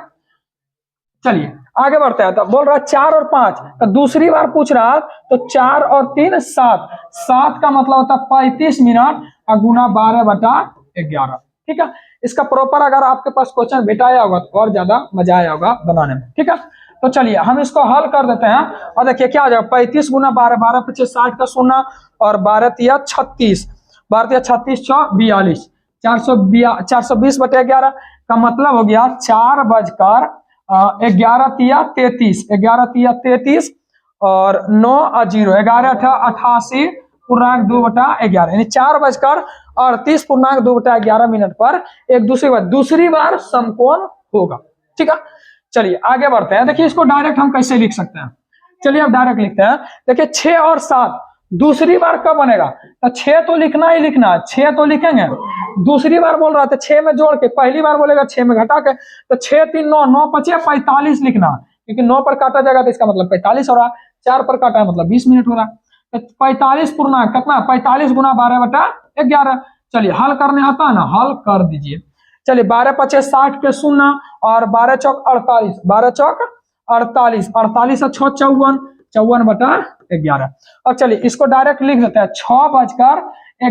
चलिए आगे बढ़ते हैं। तो बोल रहा है 4 और 5, तो दूसरी बार पूछ रहा तो 4 और 3 7, 7 का मतलब होता है 35 मिनट और गुना 12/11। ठीक है, इसका प्रॉपर अगर आपके पास क्वेश्चन भेटाया होगा तो और ज्यादा मजा आया होगा बनाने में। ठीक है, तो चलिए हम इसको हल कर देते हैं। और देखिए क्या आ जाएगा, 35 गुना 12, 12 25 60 का 0, और 12 तिया 36, 12 तिया 36 42, 420/11 का मतलब हो गया 4 बजकर 11 तिया 33, 11 तिया 33 और 9 और 0, 11 88.2/11, यानी 4 बजकर 38.2/11 मिनट पर एक दूसरी बार समकोण होगा। ठीक है, चलिए आगे बढ़ते हैं। देखिए इसको डायरेक्ट हम कैसे लिख सकते हैं, चलिए अब डायरेक्ट लिखते हैं। देखिए 6 और 7 दूसरी बार कब बनेगा, तो 6 तो लिखना ही लिखना है, 6 तो लिखेंगे। दूसरी बार बोल रहा था 6 में जोड़ के, पहली बार बोलेगा 6 में घटा के, तो 6 3 9, 9 5 45 लिखना, क्योंकि 9 पर काटा जाएगा तो इसका मतलब 45 हो रहा है, 4 पर काटा है मतलब 20 मिनट हो रहा है। तो 45 पूर्णांक कितना, 45 गुना 12/11। चलिए हल करने आता है ना, हल कर दीजिए। चलिए 12 5 60 के 0 और 12 चौक 48, 12 चौक 48, 48 और 6 54, 54/11। अब चलिए इसको डायरेक्ट लिख देते हैं, 6 बजकर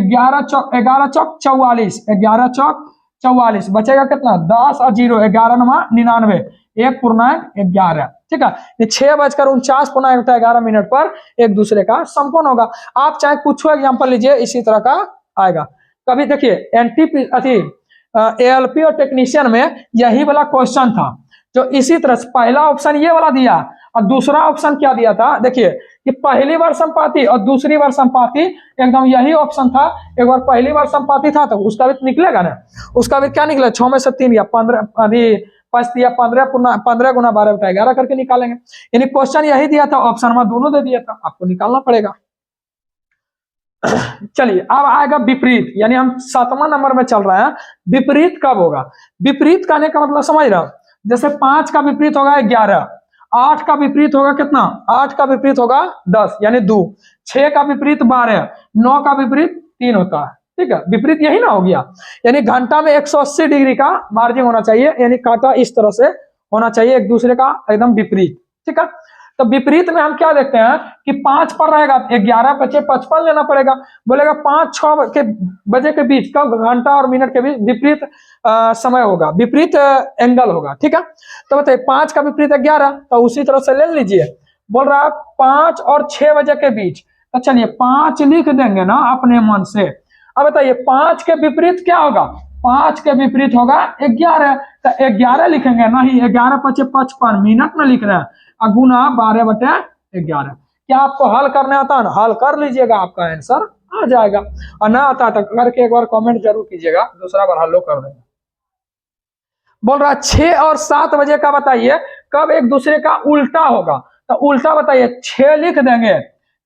11 चौक 44, 11 चौक 44, बचेगा कितना 10 और 0, 11 9 99, 1.11। ठीक है, ये 6 बजकर 49.11 मिनट पर एक दूसरे का समकोण होगा। आप चाहे कुछ एग्जाम्पल लीजिए इसी तरह का आएगा। कभी देखिए एनटीपी एएलपी और टेक्नीशियन में यही वाला क्वेश्चन था, जो इसी तरह से पहला ऑप्शन ये वाला दिया और दूसरा ऑप्शन क्या दिया था, देखिए कि पहली बार संपाति और दूसरी बार संपाति, एकदम यही ऑप्शन था। एक बार पहली बार संपाति था तो उसका भी निकलेगा ना, उसका भी क्या निकला, 6 में से 3 या 15, अभी 5 या 15 गुना 12 बटा 11 करके निकालेंगे। यानी क्वेश्चन यही दिया था, ऑप्शन में दोनों दे दिया था, आपको निकालना पड़ेगा। चलिए अब आएगा विपरीत, यानी हम 7वां नंबर में चल रहे हैं। विपरीत कब होगा? विपरीत कहने का मतलब समझ रहे हो, जैसे 5 का विपरीत होगा 11, 8 का विपरीत होगा कितना, 8 का विपरीत होगा 10 यानी 2, 6 का विपरीत 12, 9 का विपरीत 3 होता है। ठीक है, विपरीत यही ना हो गया। यानी घंटा में 180 डिग्री का मार्जिन होना चाहिए, यानी कांटा इस तरह से होना चाहिए एक दूसरे का एकदम विपरीत। ठीक है, तो विपरीत में हम क्या देखते हैं कि 5 पर रहेगा 11 बचे 55 लेना पड़ेगा। बोलेगा 5-6 के बजे के बीच का घंटा और मिनट के बीच विपरीत समय होगा, विपरीत एंगल होगा। ठीक है, तो बताइए 5 का विपरीत 11, तो उसी तरह से ले लीजिए। बोल रहा है 5 और 6 बजे के बीच, तो चलिए 5 लिख देंगे ना अपने मन से। अब बताइए 5 के विपरीत क्या होगा, 5 के विपरीत होगा 11, तो 11 लिखेंगे, नहीं 11 पचे 55 मिनट में लिख रहे हैं, गुना 12 बटे 11। क्या आपको हल करने आता है ना, हल कर लीजिएगा, आपका आंसर आ जाएगा। और ना आता तो करके एक बार कमेंट जरूर कीजिएगा, दूसरा बार हल कर देंगे। बोल रहा है 6 और 7 बजे का बताइए कब एक दूसरे का उल्टा होगा, तो उल्टा बताइए 6 लिख देंगे,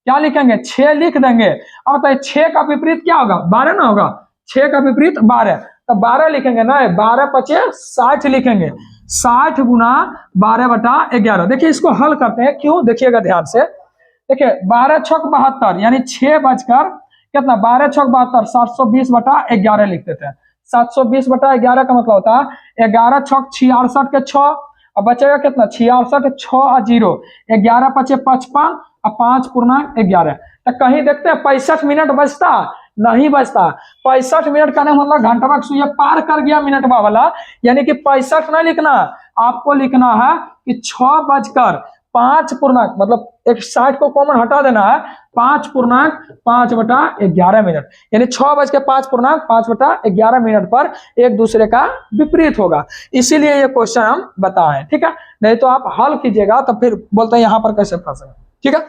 क्या लिखेंगे 6 लिख देंगे। अब बताइए 6 का विपरीत क्या होगा, 12 ना होगा, 6 का विपरीत 12, तो 12 लिखेंगे ना, 12 पचे 60 लिखेंगे, 60 गुना 12 बटा 11। देखिए इसको हल करते हैं, क्यों देखिएगा ध्यान से। देखिए 12 छक 72 यानी 6 बजकर कितना, 12 छक 72, 720 बटा 11 लिख देते हैं। 720 बटा 11 का मतलब होता है 11 छक 66 के 6, अब बचेगा कितना 66, 6 और 0, 11 पचे 55 और 5 पूर्णांक 11। तो कहीं देखते हैं 65 मिनट बचता, नहीं बचता। 65 मिनट का मतलब घंटा सुइया पार कर गया मिनट वाला, यानी कि 65 नहीं लिखना, आपको लिखना है कि 6 बजकर 5 पूर्णांक, मतलब एक 60 को कॉमन हटा देना है, 5 पूर्णांक 5 बटा 11 मिनट, यानी 6 बज के 5 पूर्णांक 5 बटा 11 मिनट पर एक दूसरे का विपरीत होगा। इसीलिए ये क्वेश्चन हम बताएं। ठीक है, नहीं तो आप हल कीजिएगा तो फिर बोलते हैं यहाँ पर कैसे फंसे। ठीक है,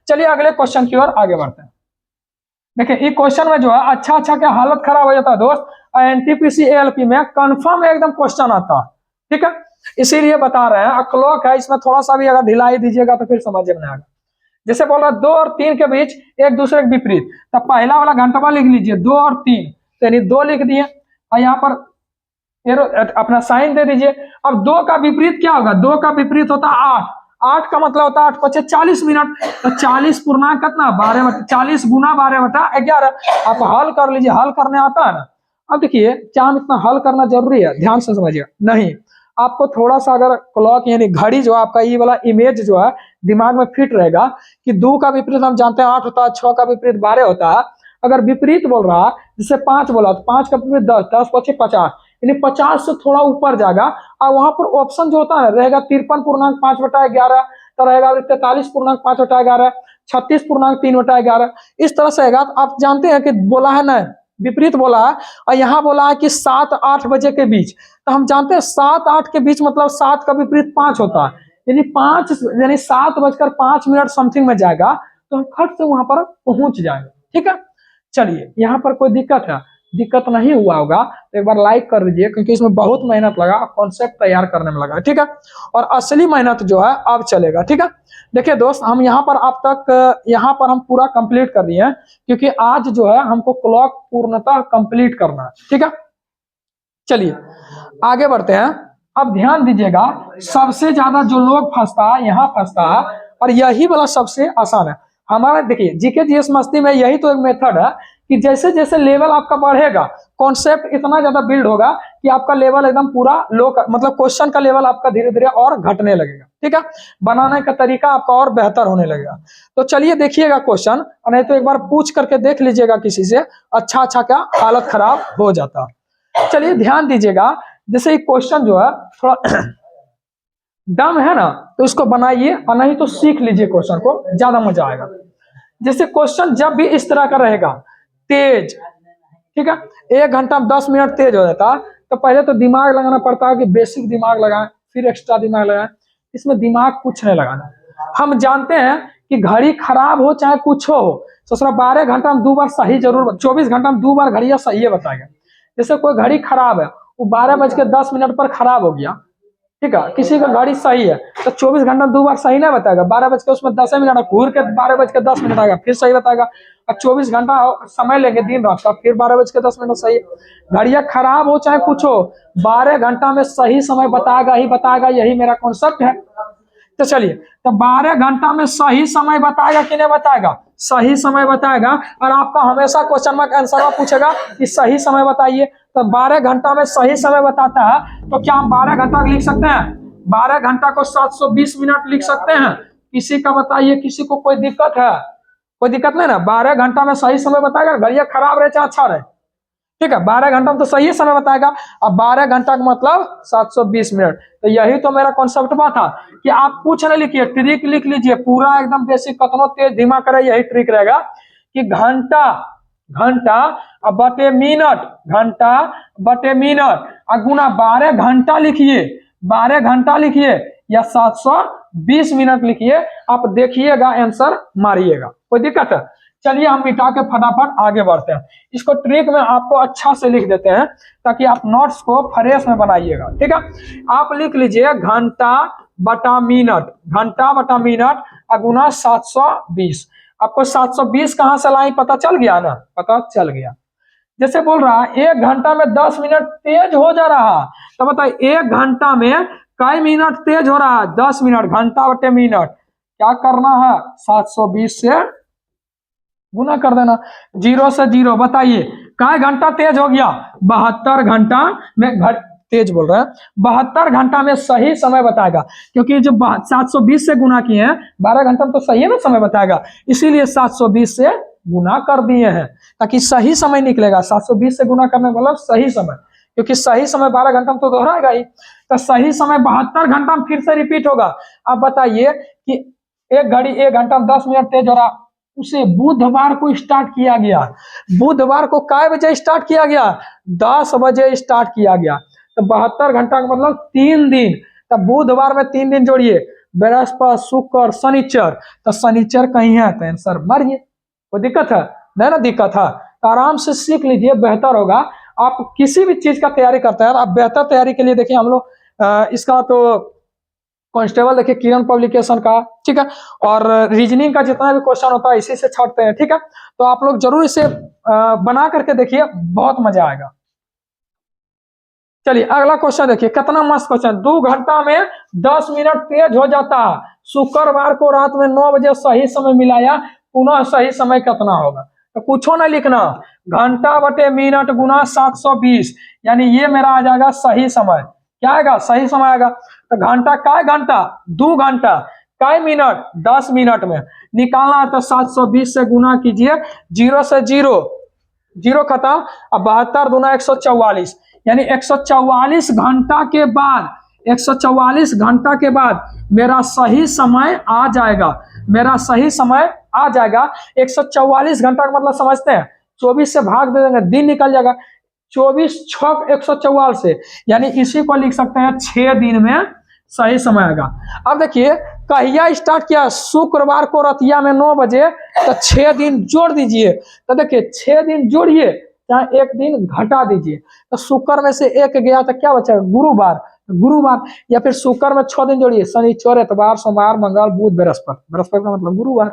चलिए अगले क्वेश्चन की ओर आगे बढ़ते हैं। देखिए ये क्वेश्चन में जो है अच्छा क्या हालत खराब हो जाता है दोस्त, एनटीपीसी एएलपी में कंफर्म एकदम क्वेश्चन आता है। ठीक है, इसीलिए बता रहे हैं। क्लॉक है, इसमें थोड़ा सा भी अगर ढिलाई दीजिएगा तो फिर समझ में आएगा। जैसे बोल रहा 2 और 3 के बीच एक दूसरे के विपरीत, तो पहला वाला घंटा लिख लीजिए 2 और 3, तो यानी 2 लिख दिए और यहाँ पर अपना साइन दे दीजिए। अब 2 का विपरीत क्या होगा, 2 का विपरीत होता है 8, 8 का मतलब होता है 8 पचे 40 मिनट, तो 40 पूर्णांक कितना 12 बटा 40 गुना 12 बटा 11। आप हल कर लीजिए, हल करने आता है ना। अब देखिए क्या हम इतना हल करना जरूरी है, ध्यान से समझिए। नहीं, आपको थोड़ा सा अगर क्लॉक यानी घड़ी जो आपका ये वाला इमेज जो है दिमाग में फिट रहेगा कि 2 का विपरीत हम जानते हैं 8 होता है, 6 का विपरीत 12 होता है। अगर विपरीत बोल रहा है जैसे 5 बोला तो 5 का विपरीत 10, 10 पचे 50, यानी 50 से थोड़ा ऊपर जाएगा और वहां पर ऑप्शन जो होता है रहेगा 53 पूर्णांक 5 बटा 11, तो रहेगा 43 पूर्णांक 5 बटा 11, 36 पूर्णांक 3 बटा 11, इस तरह से आएगा। तो आप जानते हैं कि बोला है ना विपरीत बोला है, और यहाँ बोला है कि 7-8 बजे के बीच, तो हम जानते हैं 7-8 के बीच मतलब 7 का विपरीत 5 होता है, यानी 5 यानी 7 बजकर 5 मिनट समथिंग में जाएगा, तो हम खट से वहां पर पहुंच जाएंगे। ठीक है, चलिए यहाँ पर कोई दिक्कत है, दिक्कत नहीं हुआ होगा तो एक बार लाइक कर दीजिए, क्योंकि इसमें बहुत मेहनत लगा, कॉन्सेप्ट तैयार करने में लगा। ठीक है, और असली मेहनत जो है अब चलेगा। ठीक है, देखिए दोस्त हम यहाँ पर अब तक यहाँ पर हम पूरा कंप्लीट कर दिए हैं, क्योंकि आज जो है हमको क्लॉक पूर्णतः कंप्लीट करना है। ठीक है, चलिए आगे बढ़ते हैं। अब ध्यान दीजिएगा, सबसे ज्यादा जो लोग फंसता है यहाँ फंसता है, और यही वाला सबसे आसान है हमारा। देखिए जीके जीएस मस्ती में यही तो एक मेथड है कि जैसे जैसे लेवल आपका बढ़ेगा, कॉन्सेप्ट इतना ज्यादा बिल्ड होगा कि आपका लेवल एकदम पूरा लो, मतलब क्वेश्चन का लेवल आपका धीरे धीरे और घटने लगेगा। ठीक है, बनाने का तरीका आपका और बेहतर होने लगेगा। तो चलिए देखिएगा क्वेश्चन, और नहीं तो एक बार पूछ करके देख लीजिएगा किसी से, अच्छा क्या हालत खराब हो जाता। चलिए ध्यान दीजिएगा, जैसे क्वेश्चन जो है थोड़ा दम है ना, तो इसको बनाइए, और नहीं तो सीख लीजिए क्वेश्चन को, ज्यादा मजा आएगा। जैसे क्वेश्चन जब भी इस तरह का रहेगा, तेज ठीक है। 1 घंटा में 10 मिनट तेज हो जाता तो पहले तो दिमाग लगाना पड़ता है कि बेसिक दिमाग लगाएं, फिर एक्स्ट्रा दिमाग लगाएं। इसमें दिमाग कुछ नहीं लगाना। हम जानते हैं कि घड़ी खराब हो चाहे कुछ हो, ससुरा 12 घंटा में 2 बार सही जरूर, 24 घंटा में 2 बार घड़िया सही बताएगा। जैसे कोई घड़ी खराब है, वो 12:10 पर खराब हो गया, ठीक है, किसी का घड़ी सही है तो 24 घंटा में 2 बार सही नहीं बताएगा, 12 बज के उसमें 10 मिनट घूर के 12:10 आएगा फिर सही बताएगा। और 24 घंटा समय लेंगे दिन रात का, फिर 12:10 सही। घड़िया खराब हो चाहे कुछ हो, 12 घंटा में सही समय बताएगा ही बताएगा, यही मेरा कॉन्सेप्ट है। तो चलिए, तो 12 घंटा में सही समय बताएगा कि नहीं बताएगा, सही समय बताएगा। और आपका हमेशा क्वेश्चन में आंसर पूछेगा कि सही समय बताइए, तो 12 घंटा में सही समय बताता है तो क्या हम 12 घंटा लिख सकते हैं? 12 घंटा को 720 मिनट लिख सकते हैं। किसी का बताइए, किसी को कोई दिक्कत है? कोई दिक्कत नहीं ना। 12 घंटा में सही समय बताएगा, घड़िया खराब रहे चाहे अच्छा रहे, ठीक है। 12 घंटा में तो सही समय बताएगा। अब 12 घंटा का मतलब 720 मिनट। तो यही तो मेरा कॉन्सेप्ट बात था कि आप कुछ नहीं लिखिए, ट्रिक लिख लीजिए पूरा एकदम बेसिक, कतनो तेज धीमा करे यही ट्रिक रहेगा कि घंटा घंटा बटे मिनट, घंटा बटे मिनट गुना 12 घंटा लिखिए, 12 घंटा लिखिए या 720 मिनट लिखिए। आप देखिएगा आंसर मारिएगा, कोई दिक्कत है? चलिए हम मिटा के फटाफट आगे बढ़ते हैं। इसको ट्रिक में आपको अच्छा से लिख देते हैं ताकि आप नोट्स को फ्रेश में बनाइएगा, ठीक है। आप लिख लीजिए घंटा बटा मिनट, घंटा बटा मिनट गुना 720। आपको 720 कहां से लाई पता चल गया ना? पता चल गया। जैसे बोल रहा है 1 घंटा में 10 मिनट तेज हो जा रहा, तो बताइए 1 घंटा में कई मिनट तेज हो रहा है? 10 मिनट। घंटा बटे मिनट क्या करना है? 720 से गुना कर देना, 0 से 0। बताइए काय घंटा तेज हो गया? 72 घंटा में तेज बोल रहा है। 72 घंटा में सही समय बताएगा, क्योंकि जो 720 से गुना किए हैं 12 घंटा में तो सही है ना समय बताएगा, इसीलिए 720 से गुना कर दिए हैं ताकि सही समय निकलेगा। 720 से गुना करने मतलब सही समय, क्योंकि सही समय 12 घंटा में तो दोहराएगा ही, तो सही समय 72 घंटा में फिर से रिपीट होगा। अब बताइए कि एक घड़ी 1 घंटा में 10 मिनट तेज हो रहा, उसे बुधवार को स्टार्ट किया गया। बुधवार को काय बजे स्टार्ट किया गया? 10 बजे स्टार्ट किया गया। तो 72 घंटा का मतलब 3 दिन। तब बुधवार में 3 दिन जोड़िए, बृहस्पति शुक्र शनिचर, तो शनिचर कहीं है तो आंसर मारिए। कोई दिक्कत है? नहीं ना दिक्कत है, तो आराम से सीख लीजिए, बेहतर होगा। आप किसी भी चीज का तैयारी करते हैं, आप बेहतर तैयारी के लिए देखिए हम लोग इसका तो कांस्टेबल देखिए किरण पब्लिकेशन का, ठीक है, और रीजनिंग का जितना भी क्वेश्चन होता है इसी से छाटते हैं, ठीक है। तो आप लोग जरूर इसे बना करके देखिए, बहुत मजा आएगा। चलिए अगला क्वेश्चन देखिए, कितना मस्त क्वेश्चन। 2 घंटा में 10 मिनट तेज हो जाता है, शुक्रवार को रात में 9 बजे सही समय मिलाया, पुनः सही समय कितना होगा? तो कुछ नहीं लिखना, घंटा बटे मिनट गुना 720, यानी ये मेरा आ जाएगा सही समय। क्या आएगा? सही समय आएगा। तो घंटा काय घंटा? 2 घंटा, काय मिनट? 10 मिनट में निकालना है तो 720 से गुना कीजिए, 0 से 0, 0 खत्म। अब 72 दूना 144, यानी 144 घंटा के बाद, 144 घंटा के बाद मेरा सही समय आ जाएगा, मेरा सही समय आ जाएगा। 144 घंटा का मतलब समझते हैं, 24 से भाग दे देंगे, दिन निकल जाएगा। 24 छक 144 से, यानी इसी को लिख सकते हैं 6 दिन में सही समय आएगा। अब देखिए कहिया स्टार्ट किया? शुक्रवार को रतिया में 9 बजे, तो 6 दिन जोड़ दीजिए। तो देखिए 6 दिन जोड़िए चाहे 1 दिन घटा दीजिए, तो शुक्र में से 1 गया तो क्या बचा? गुरुवार, गुरुवार। या फिर शुक्र में 6 दिन जोड़िए, शनिचर इतवार सोमवार मंगल बुध बृहस्पति, बृहस्पति का मतलब गुरुवार,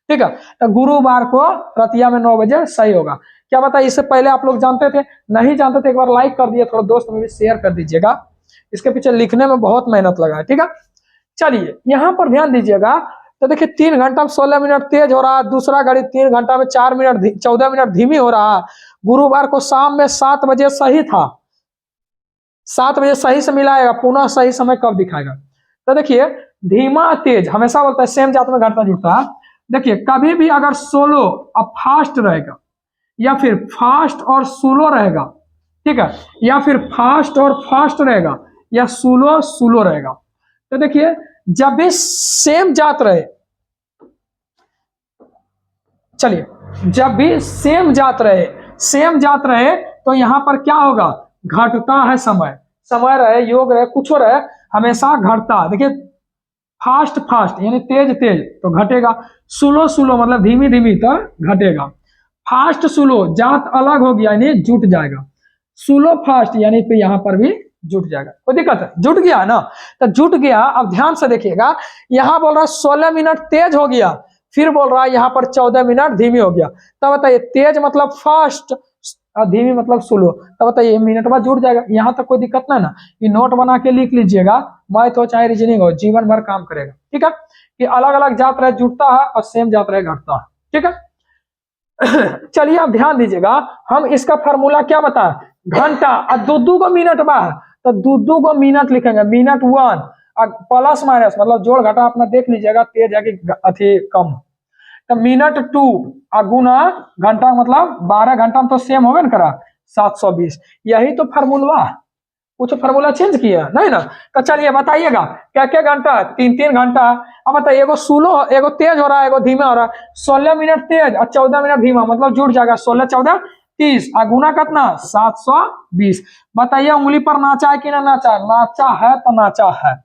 ठीक है। तो गुरुवार को रतिया में 9 बजे सही होगा। क्या बताइए, इससे पहले आप लोग जानते थे? नहीं जानते थे एक बार लाइक कर दिए, थोड़ा दोस्त में भी शेयर कर दीजिएगा, इसके पीछे लिखने में बहुत मेहनत लगा है, ठीक है। चलिए यहां पर ध्यान दीजिएगा, तो देखिए 3 घंटा में 16 मिनट तेज हो रहा है, दूसरा घड़ी 3 घंटा में 4 मिनट 14 मिनट धीमी हो रहा है। गुरुवार को शाम में 7 बजे सही था, 7 बजे सही से मिलाएगा, पुनः सही समय कब दिखाएगा? तो देखिए धीमा तेज हमेशा बोलता है सेम जात में घटता जुड़ता है। देखिए कभी भी अगर सोलो अब फास्ट रहेगा, या फिर फास्ट और स्लो रहेगा, ठीक है, या फिर फास्ट और फास्ट रहेगा, या स्लो स्लो रहेगा, तो देखिए जब भी सेम जात रहे, चलिए जब भी सेम जात रहे, सेम जात रहे तो यहाँ पर क्या होगा, घटता है समय, समय रहे योग रहे कुछ रहे हमेशा घटता। देखिए फास्ट फास्ट यानी तेज तेज तो घटेगा, स्लो स्लो मतलब धीमी धीमी तो घटेगा, फास्ट स्लो जात अलग हो गया यानी जुट जाएगा, स्लो फास्ट यानी पे यहाँ पर भी जुट जाएगा। कोई दिक्कत है, जुट गया ना, तो जुट गया। अब ध्यान से देखिएगा, यहाँ बोल रहा है 16 मिनट तेज हो गया, फिर बोल रहा है यहाँ पर 14 मिनट धीमी हो गया। तब बताइए तेज मतलब फास्ट और धीमी मतलब स्लो, तब बताइए मिनट बाद जुट जाएगा। यहाँ तक कोई दिक्कत ना, ये नोट बना के लिख लीजिएगा, मैथ हो चाहे रीजनिंग हो जीवन भर काम करेगा। ठीक है, कि अलग अलग जात रहे जुटता है और सेम जात रहे घटता है। ठीक है चलिए आप ध्यान दीजिएगा, हम इसका फार्मूला क्या बताए, घंटा और दो को मिनट बा, तो दो को मिनट लिखेंगे, मिनट 1 और प्लस माइनस मतलब जोड़ घटा अपना देख लीजिएगा तेज है कि अथी कम। तो मिनट 2 और गुना घंटा मतलब 12 घंटा में तो सेम होगा ना करा 720, यही तो फार्मूला, कुछ फार्मूला चेंज किया नहीं ना। तो चलिए बताइएगा क्या क्या घंटा, 3 घंटा। अब बताइए एगो स्लो एगो तेज हो रहा है एगो धीमा हो रहा है, 16 मिनट तेज और 14 मिनट धीमा मतलब जुड़ जाएगा 16 14 30 और गुना कितना 720। बताइए उंगली पर नाचा है कि ना नाचा, नाचा है तो नाचा है,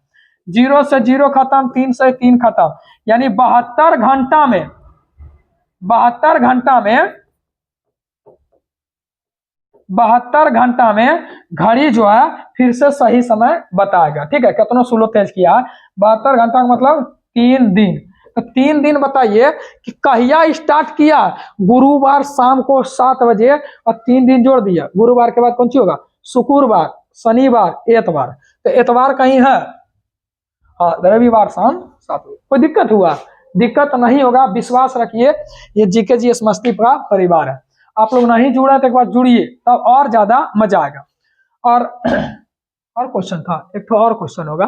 0 से 0 खत्म, 3 से 3 खत्म, यानी 72 घंटा में 72 घंटा में 72 घंटा में घड़ी जो है फिर से सही समय बताएगा। ठीक है, कितना स्लो तेज किया, 72 घंटा का मतलब 3 दिन। तो 3 दिन बताइए कि कहिया स्टार्ट किया, गुरुवार शाम को 7 बजे और 3 दिन जोड़ दिया, गुरुवार के बाद कौन सी होगा, शुक्रवार शनिवार एतवार, तो एतवार कहीं है, हाँ रविवार शाम 7 बजे। कोई दिक्कत हुआ, दिक्कत नहीं होगा, विश्वास रखिए ये जीके जीएस मस्ती का परिवार है। आप लोग नहीं जुड़ा तो एक बार जुड़िए तब और ज्यादा मजा आएगा। और क्वेश्चन था, एक तो और क्वेश्चन होगा,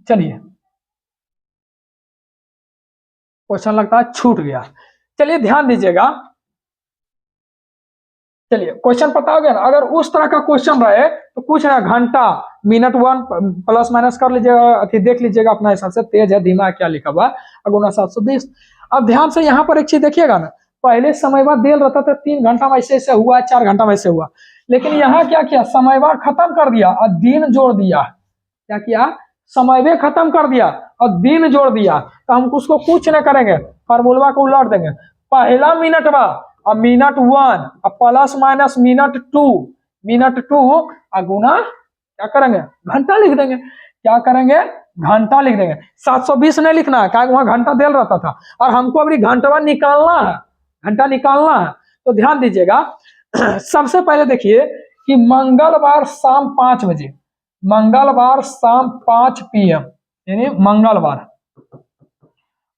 चलिए क्वेश्चन लगता है छूट गया, चलिए ध्यान दीजिएगा। चलिए क्वेश्चन पता हो गया ना, अगर उस तरह का क्वेश्चन रहे तो पूछ रहा घंटा मिनट 1 प्लस माइनस कर लीजिएगा, अथी देख लीजिएगा अपना हिसाब से तेज है धीमा है क्या लिखा हुआ गुना 720। अब ध्यान से यहाँ पर एक चीज देखिएगा ना, पहले समयवार देल रहता था 3 घंटा में ऐसे हुआ 4 घंटा में ऐसे हुआ, लेकिन यहाँ क्या किया समयवार खत्म कर दिया और दिन जोड़ दिया। क्या किया, समयवे खत्म कर दिया और दिन जोड़ दिया, तो हम उसको कुछ नहीं करेंगे, फार्मूला को उलट देंगे, पहला मिनट बा और मिनट 1 और प्लस माइनस मिनट 2 और गुना क्या करेंगे घंटा लिख देंगे, क्या करेंगे घंटा लिख देंगे। 720 नहीं लिखना है, क्या वहां घंटा देल रहता था और हमको अभी घंटा निकालना है, घंटा निकालना है। तो ध्यान दीजिएगा सबसे पहले देखिए कि मंगलवार शाम 5 बजे, मंगलवार शाम 5 PM यानी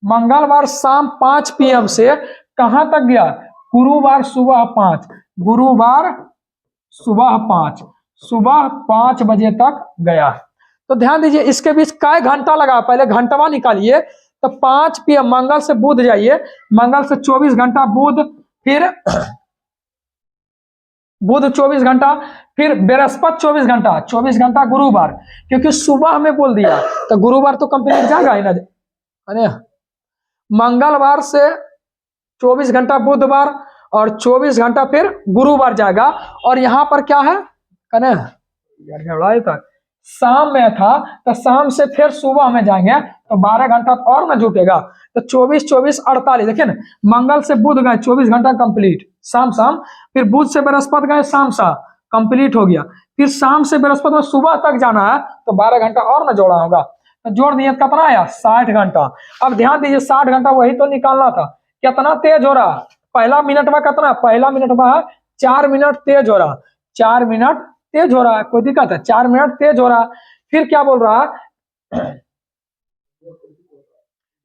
मंगलवार शाम 5 PM से कहां तक गया, गुरुवार सुबह 5, गुरुवार सुबह 5 बजे तक गया। तो ध्यान दीजिए इसके बीच काय घंटा लगा, पहले घंटवा निकालिए, तो 5 PM मंगल से बुध जाइए, मंगल से 24 घंटा बुध, फिर बुध 24 घंटा, फिर बृहस्पति 24 घंटा, 24 घंटा गुरुवार, क्योंकि सुबह में बोल दिया तो गुरुवार तो कंप्लीट जाएगा ही ना। मंगलवार से 24 घंटा बुधवार और 24 घंटा फिर गुरुवार जाएगा। और यहाँ पर क्या है कने यार शाम में था तो शाम से फिर सुबह में जाएंगे तो 12 घंटा तो और ना जुटेगा, तो 24 24 48 देखिए ना, मंगल से बुध गए 24 घंटा कंप्लीट शाम, फिर बुध से बृहस्पति गए शाम कंप्लीट हो गया, फिर शाम से बृहस्पति में सुबह तक जाना है तो 12 घंटा और ना जोड़ा होगा, तो जोड़ दिए कितना आया 60 घंटा। अब ध्यान दीजिए 60 घंटा वही तो निकालना था, कितना तेज हो रहा, पहला मिनट में कितना, पहला मिनट में 4 मिनट तेज हो रहा, 4 मिनट तेज हो रहा है, कोई दिक्कत है 4 मिनट तेज हो रहा। फिर क्या बोल रहा है,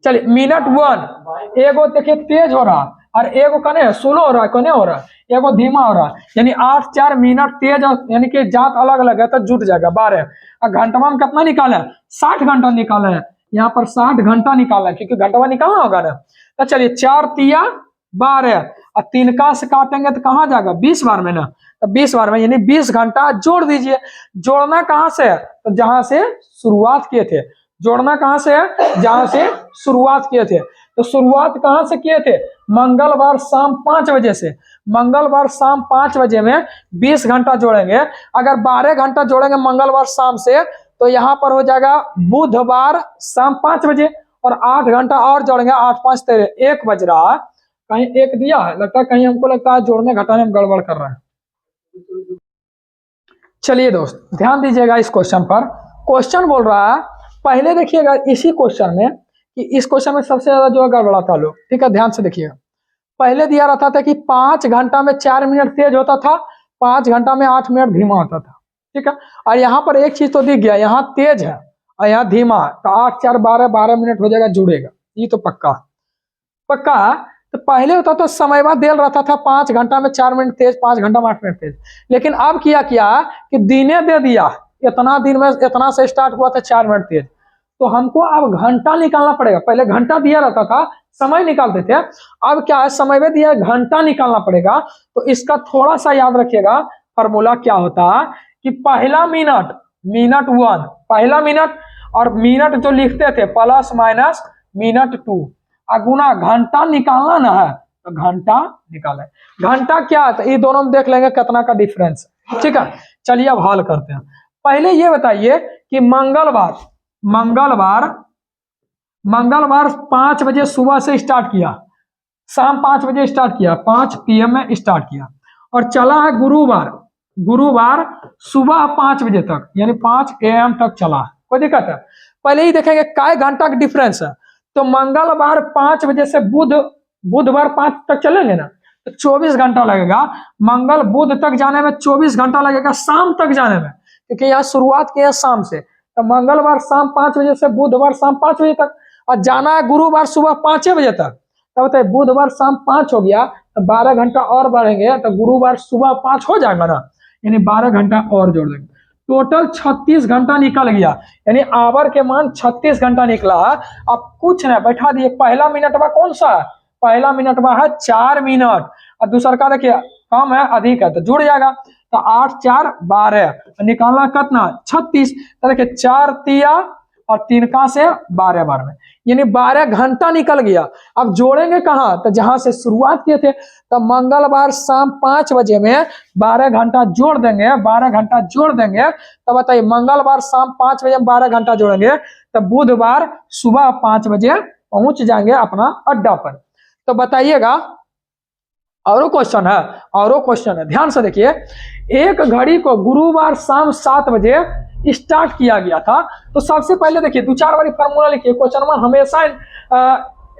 चलिए मिनट 1 एगो देखिए तेज हो रहा और एगो कने स्लो हो रहा है, कने हो रहा है एगो धीमा हो रहा है, यानी 8 4 मिनट तेज यानी कि जात अलग अलग है तो जुट जाएगा 12। और घंटा में कितना निकाला है 60 घंटा निकाला है, यहाँ पर 60 घंटा निकाला है क्योंकि घंटा निकालना होगा ना। तो चलिए 4 तिया 12 और 3 का से काटेंगे तो कहाँ जाएगा 20 बार में ना, तो 20 बार में यानी 20 घंटा जोड़ दीजिए। जोड़ना कहाँ से है, तो जहां से शुरुआत किए थे, जोड़ना कहां से है जहां से शुरुआत किए थे, तो शुरुआत कहां से किए थे? मंगलवार शाम 5 बजे से। मंगलवार शाम 5 बजे में 20 घंटा जोड़ेंगे। अगर 12 घंटा जोड़ेंगे मंगलवार शाम से तो यहाँ पर हो जाएगा बुधवार शाम 5 बजे, और 8 घंटा और जोड़ेंगे, 8 5 13, 1 बज रहा है। कहीं एक दिया है, लगता है कहीं हमको लगता है जोड़ने घटाने में गड़बड़ कर रहे हैं। चलिए दोस्त ध्यान दीजिएगा इस क्वेश्चन पर। क्वेश्चन बोल रहा है, पहले देखिएगा इसी क्वेश्चन में कि इस क्वेश्चन में सबसे ज्यादा जो गड़बड़ाता लोग, ठीक है ध्यान से देखिएगा। पहले दिया रहता था कि 5 घंटा में 4 मिनट तेज होता था, 5 घंटा में 8 मिनट धीमा होता था, ठीक है। और यहाँ पर एक चीज तो दिख गया, यहाँ तेज है और यहाँ धीमा है, तो 8 4 12 12 मिनट हो जाएगा, जुड़ेगा, ये तो पक्का पक्का। तो पहले होता तो समय बाद दे रहता था 5 घंटा में 4 मिनट तेज, 5 घंटा में 8 मिनट तेज, लेकिन अब किया कि दिने दे दिया, इतना दिन में इतना से स्टार्ट हुआ था 4 मिनट तेज, तो हमको अब घंटा निकालना पड़ेगा। पहले घंटा दिया रहता था, समय निकालते थे, अब क्या है समय में दिया घंटा निकालना पड़ेगा। तो इसका थोड़ा सा याद रखिएगा, फॉर्मूला क्या होता है कि पहला मिनट, मिनट 1, पहला मिनट, और मिनट जो लिखते थे प्लस माइनस मिनट 2, गुना घंटा निकालना ना है तो घंटा निकाले। घंटा क्या है तो ये दोनों में देख लेंगे कितना का डिफरेंस है, ठीक है। चलिए अब हल करते हैं। पहले ये बताइए कि मंगलवार 5 बजे सुबह से स्टार्ट किया, शाम 5 बजे स्टार्ट किया, 5 PM में स्टार्ट किया, और चला है गुरुवार सुबह 5 बजे तक, यानी 5 AM तक चला है। कोई दिक्कत है? पहले ही देखेंगे काय घंटा का डिफरेंस है। तो मंगलवार 5 बजे से बुधवार 5 तक चलेंगे ना, तो 24 घंटा लगेगा। मंगल बुध तक जाने में 24 घंटा लगेगा, शाम तक जाने में, क्योंकि यहाँ शुरुआत की है शाम से। तो मंगलवार शाम 5 बजे से बुधवार शाम 5 बजे तक, और जाना है गुरुवार सुबह 5 बजे तक। तब बताइए बुधवार शाम 5 हो गया तो 12 घंटा और बढ़ेंगे, तो गुरुवार सुबह 5 हो जाएगा ना, यानी 12 घंटा और जोड़ देंगे, टोटल 36 घंटा निकल गया, यानी आवर के मान 36 घंटा निकला है। अब कुछ ना बैठा दिए, पहला मिनटवा कौन सा है? पहला मिनटवा है 4 मिनट, और दूसरा का देखिए कम है अधिक है तो जुड़ जाएगा, तो 8 4 12, निकालना कितना 36, तो देखिए 4 तिया और 3 का से 12 12 में, यानी 12 घंटा निकल गया। अब जोड़ेंगे कहाँ? तो जहां से शुरुआत किए थे, तो मंगलवार शाम 5 बजे में 12 घंटा जोड़ देंगे, 12 घंटा जोड़ देंगे, तो बताइए मंगलवार शाम 5 बजे में 12 घंटा जोड़ेंगे तो बुधवार सुबह 5 बजे पहुंच जाएंगे अपना अड्डा पर। तो बताइएगा, औरो क्वेश्चन है, ध्यान से देखिए। एक घड़ी को गुरुवार शाम 7 बजे स्टार्ट किया गया था, तो सबसे पहले देखिए 2-4 बारी फार्मूला लिखिए। क्वेश्चन में हमेशा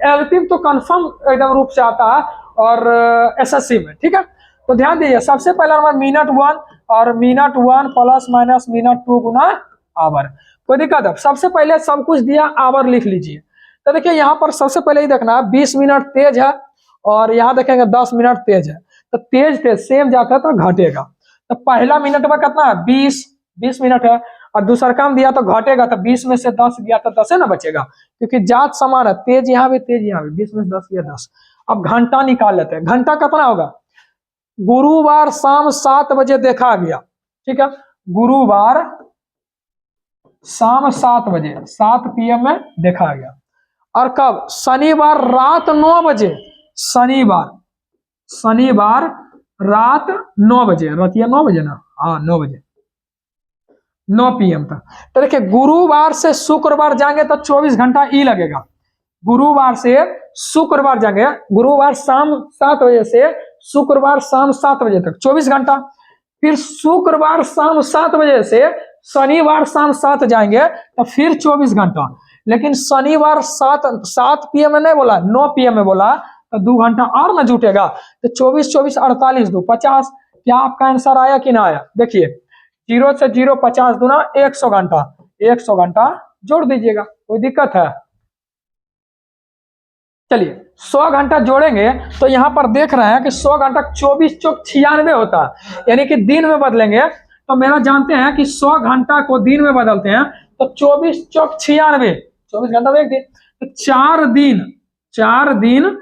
एलपी तो कंफर्म एकदम रूप से आता है, और एसएससी में, ठीक है। तो ध्यान दीजिए, सबसे पहला नंबर मिनट 1, और मिनट 1 प्लस माइनस मिनट 2 गुना आवर। कोई दिक्कत है? सबसे पहले सब कुछ दिया, आवर लिख लीजिए। तो देखिए यहाँ पर सबसे पहले ही देखना 20 मिनट तेज है, और यहाँ देखेंगे 10 मिनट तेज है, तो तेज सेम जाता है तो घटेगा। तो पहला मिनट में कितना है 20 मिनट है, और दूसरा काम दिया तो घटेगा, तो 20 में से 10 गया तो 10 है ना बचेगा, क्योंकि जात समान है, तेज यहाँ भी तेज यहाँ भी, 20 में से 10 गया 10। अब घंटा निकाल लेते हैं, घंटा कितना होगा? गुरुवार शाम 7 बजे देखा गया, ठीक है, गुरुवार शाम 7 बजे 7 PM में देखा गया। और कब? शनिवार रात 9 बजे, शनिवार रात 9 बजे, रातिया 9 बजे ना, हाँ 9 बजे 9 PM तक। तो देखिए गुरुवार से शुक्रवार जाएंगे तो 24 घंटा ही लगेगा। गुरुवार से शुक्रवार जाएंगे, गुरुवार शाम 7 बजे से शुक्रवार शाम 7 बजे तक 24 घंटा। फिर शुक्रवार शाम 7 बजे से शनिवार शाम 7 जाएंगे तो फिर 24 घंटा। लेकिन शनिवार 7 PM में नहीं बोला, 9 PM में बोला, तो 2 घंटा और ना जुटेगा, तो 24 24 48 2 50। क्या आपका आंसर आया कि ना आया? देखिए 0 से 0 50 दूना 100 घंटा, 100 घंटा जोड़ दीजिएगा, कोई दिक्कत है? चलिए 100 घंटा जोड़ेंगे तो यहाँ पर देख रहे हैं कि 100 घंटा 24 चौक 96 होता है, यानी कि दिन में बदलेंगे। तो मेरा जानते हैं कि 100 घंटा को दिन में बदलते हैं, तो 24 चौक 96, 24 घंटा एक दिन, तो 4 दिन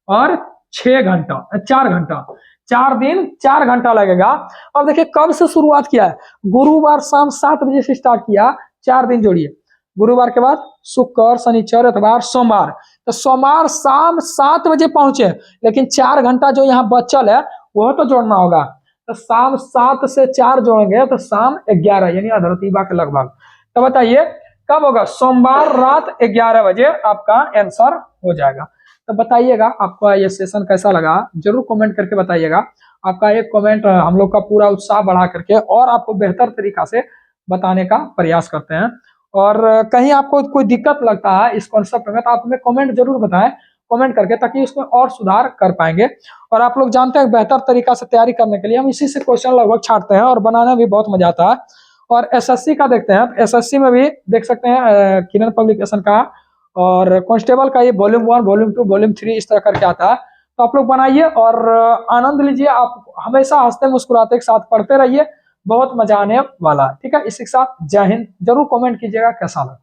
और 6 घंटा, 4 घंटा, 4 दिन 4 घंटा लगेगा। अब देखिए कब से शुरुआत किया है? गुरुवार शाम 7 बजे से स्टार्ट किया, 4 दिन जोड़िए, गुरुवार के बाद शुक्र, शनिचर, इतवार, सोमवार। तो सोमवार शाम 7 बजे पहुंचे, लेकिन 4 घंटा जो यहाँ बचल है वह तो जोड़ना होगा। तो शाम 7 से 4 जोड़ेंगे तो शाम 11 यानी अधरतीबा के लगभग। तो बताइए कब होगा? सोमवार रात 11 बजे आपका आंसर हो जाएगा। तो बताइएगा आपका ये सेशन कैसा लगा, जरूर कमेंट करके बताइएगा। आपका एक कमेंट हम लोग का पूरा उत्साह बढ़ा करके और आपको बेहतर तरीका से बताने का प्रयास करते हैं। और कहीं आपको कोई दिक्कत लगता है इस कॉन्सेप्ट में तो आप हमें कमेंट जरूर बताएं, कमेंट करके, ताकि उसमें और सुधार कर पाएंगे। और आप लोग जानते हैं बेहतर तरीका से तैयारी करने के लिए हम इसी से क्वेश्चन लगभग छांटते हैं और बनाने भी बहुत मजा आता है। और एसएससी का देखते हैं, एसएससी में भी देख सकते हैं किरण पब्लिकेशन का और कांस्टेबल का ये वॉल्यूम 1, वॉल्यूम 2, वॉल्यूम 3 इस तरह करके आता है। तो आप लोग बनाइए और आनंद लीजिए। आप हमेशा हंसते मुस्कुराते के साथ पढ़ते रहिए, बहुत मजा आने वाला है। ठीक है, इसी के साथ जय हिंद। जरूर कमेंट कीजिएगा कैसा लगा।